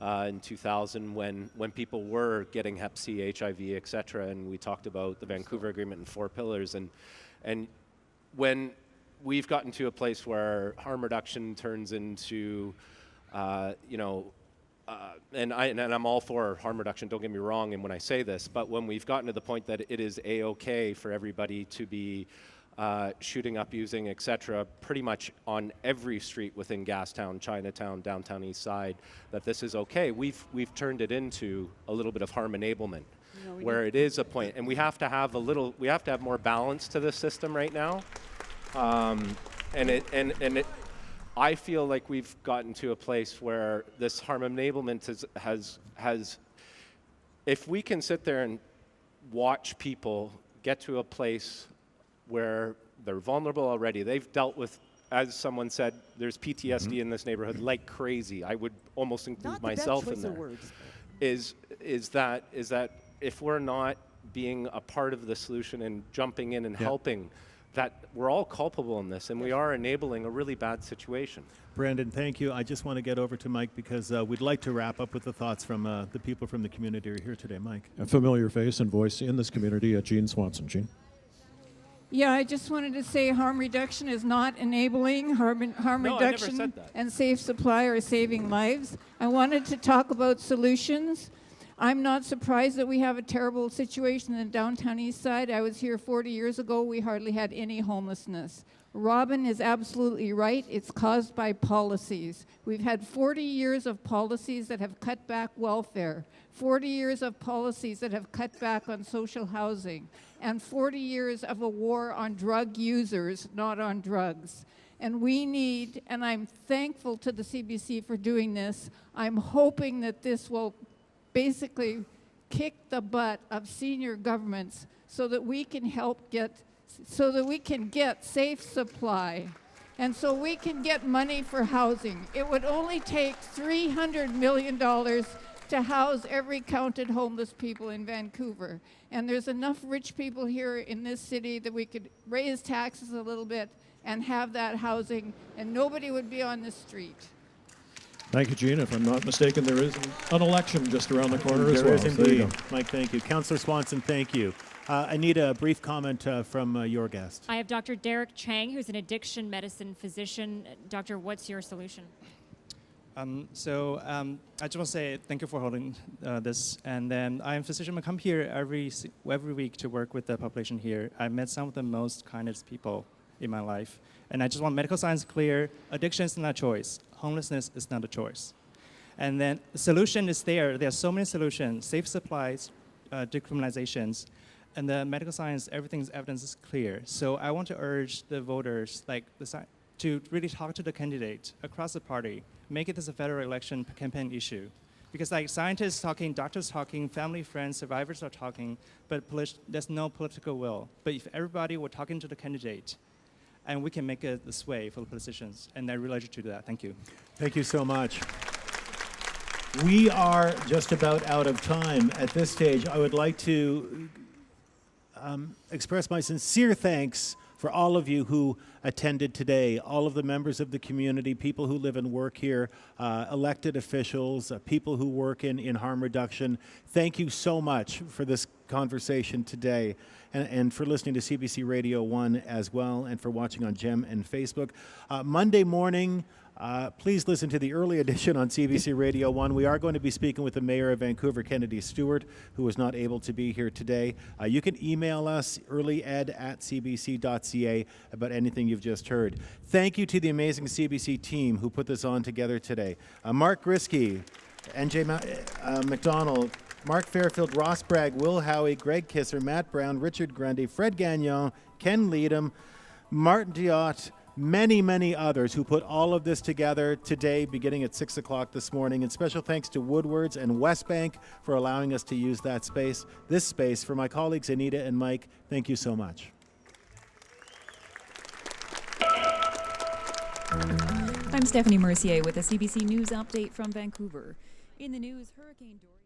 In 2000, when people were getting Hep C, HIV, et cetera, and we talked about the Vancouver Agreement and 4 pillars, and when we've gotten to a place where harm reduction turns into, and I'm all for harm reduction, don't get me wrong, and when I say this, but when we've gotten to the point that it is A-okay for everybody to be shooting up, using, et cetera, pretty much on every street within Gastown, Chinatown, Downtown Eastside, that this is okay. We've turned it into a little bit of harm enablement, where it is a point, and we have to have more balance to this system right now, I feel like we've gotten to a place where this harm enablement has, if we can sit there and watch people get to a place where they're vulnerable already. They've dealt with, as someone said, there's PTSD in this neighborhood like crazy. I would almost include myself in there. Is that if we're not being a part of the solution and jumping in and helping, that we're all culpable in this, and we are enabling a really bad situation. Brandon, thank you. I just want to get over to Mike because we'd like to wrap up with the thoughts from the people from the community who are here today. Mike. A familiar face and voice in this community, Jean Swanson. Jean. Yeah, I just wanted to say harm reduction is not enabling. Harm reduction and safe supply are saving lives. I wanted to talk about solutions. I'm not surprised that we have a terrible situation in Downtown Eastside. I was here 40 years ago. We hardly had any homelessness. Robin is absolutely right. It's caused by policies. We've had 40 years of policies that have cut back welfare, 40 years of policies that have cut back on social housing, and 40 years of a war on drug users, not on drugs. And we need, and I'm thankful to the CBC for doing this, I'm hoping that this will basically kick the butt of senior governments so that we can get safe supply, and so we can get money for housing. It would only take $300 million to house every counted homeless people in Vancouver. And there's enough rich people here in this city that we could raise taxes a little bit and have that housing, and nobody would be on the street. Thank you, Jean. If I'm not mistaken, there is an election just around the corner as well. There is indeed. Mike, thank you. Councillor Swanson, thank you. I need a brief comment from your guest. I have Dr. Derek Chang, who's an addiction medicine physician. Doctor, what's your solution? I just want to say thank you for holding this. And then I'm a physician. I come here every week to work with the population here. I met some of the most kindest people in my life. And I just want medical science clear. Addiction is not a choice. Homelessness is not a choice. And then the solution is there. There are so many solutions. Safe supplies, decriminalizations, and the medical science, everything's evidence is clear. So I want to urge the voters, to really talk to the candidate across the party, make it as a federal election campaign issue. Because scientists talking, doctors talking, family, friends, survivors are talking, but there's no political will. But if everybody were talking to the candidate, and we can make it this way for the politicians, and I really urge you to do that. Thank you. Thank you so much. We are just about out of time. At this stage, I would like to express my sincere thanks for all of you who attended today, all of the members of the community, people who live and work here, elected officials, people who work in harm reduction. Thank you so much for this conversation today, and for listening to CBC Radio 1 as well, and for watching on GEM and Facebook. Monday morning, please listen to the early edition on CBC Radio 1. We are going to be speaking with the Mayor of Vancouver, Kennedy Stewart, who was not able to be here today. You can email us, earlyed@cbc.ca, about anything you've just heard. Thank you to the amazing CBC team who put this on together today. Mark Grisky, NJ McDonald, Mark Fairfield, Ross Bragg, Will Howie, Greg Kisser, Matt Brown, Richard Grundy, Fred Gagnon, Ken Leadham, Martin Diot, many, many others who put all of this together today beginning at 6 o'clock this morning. And special thanks to Woodwards and Westbank for allowing us to use that space, this space. For my colleagues Anita and Mike, thank you so much. I'm Stephanie Mercier with a CBC News update from Vancouver. In the news, Hurricane Dorian...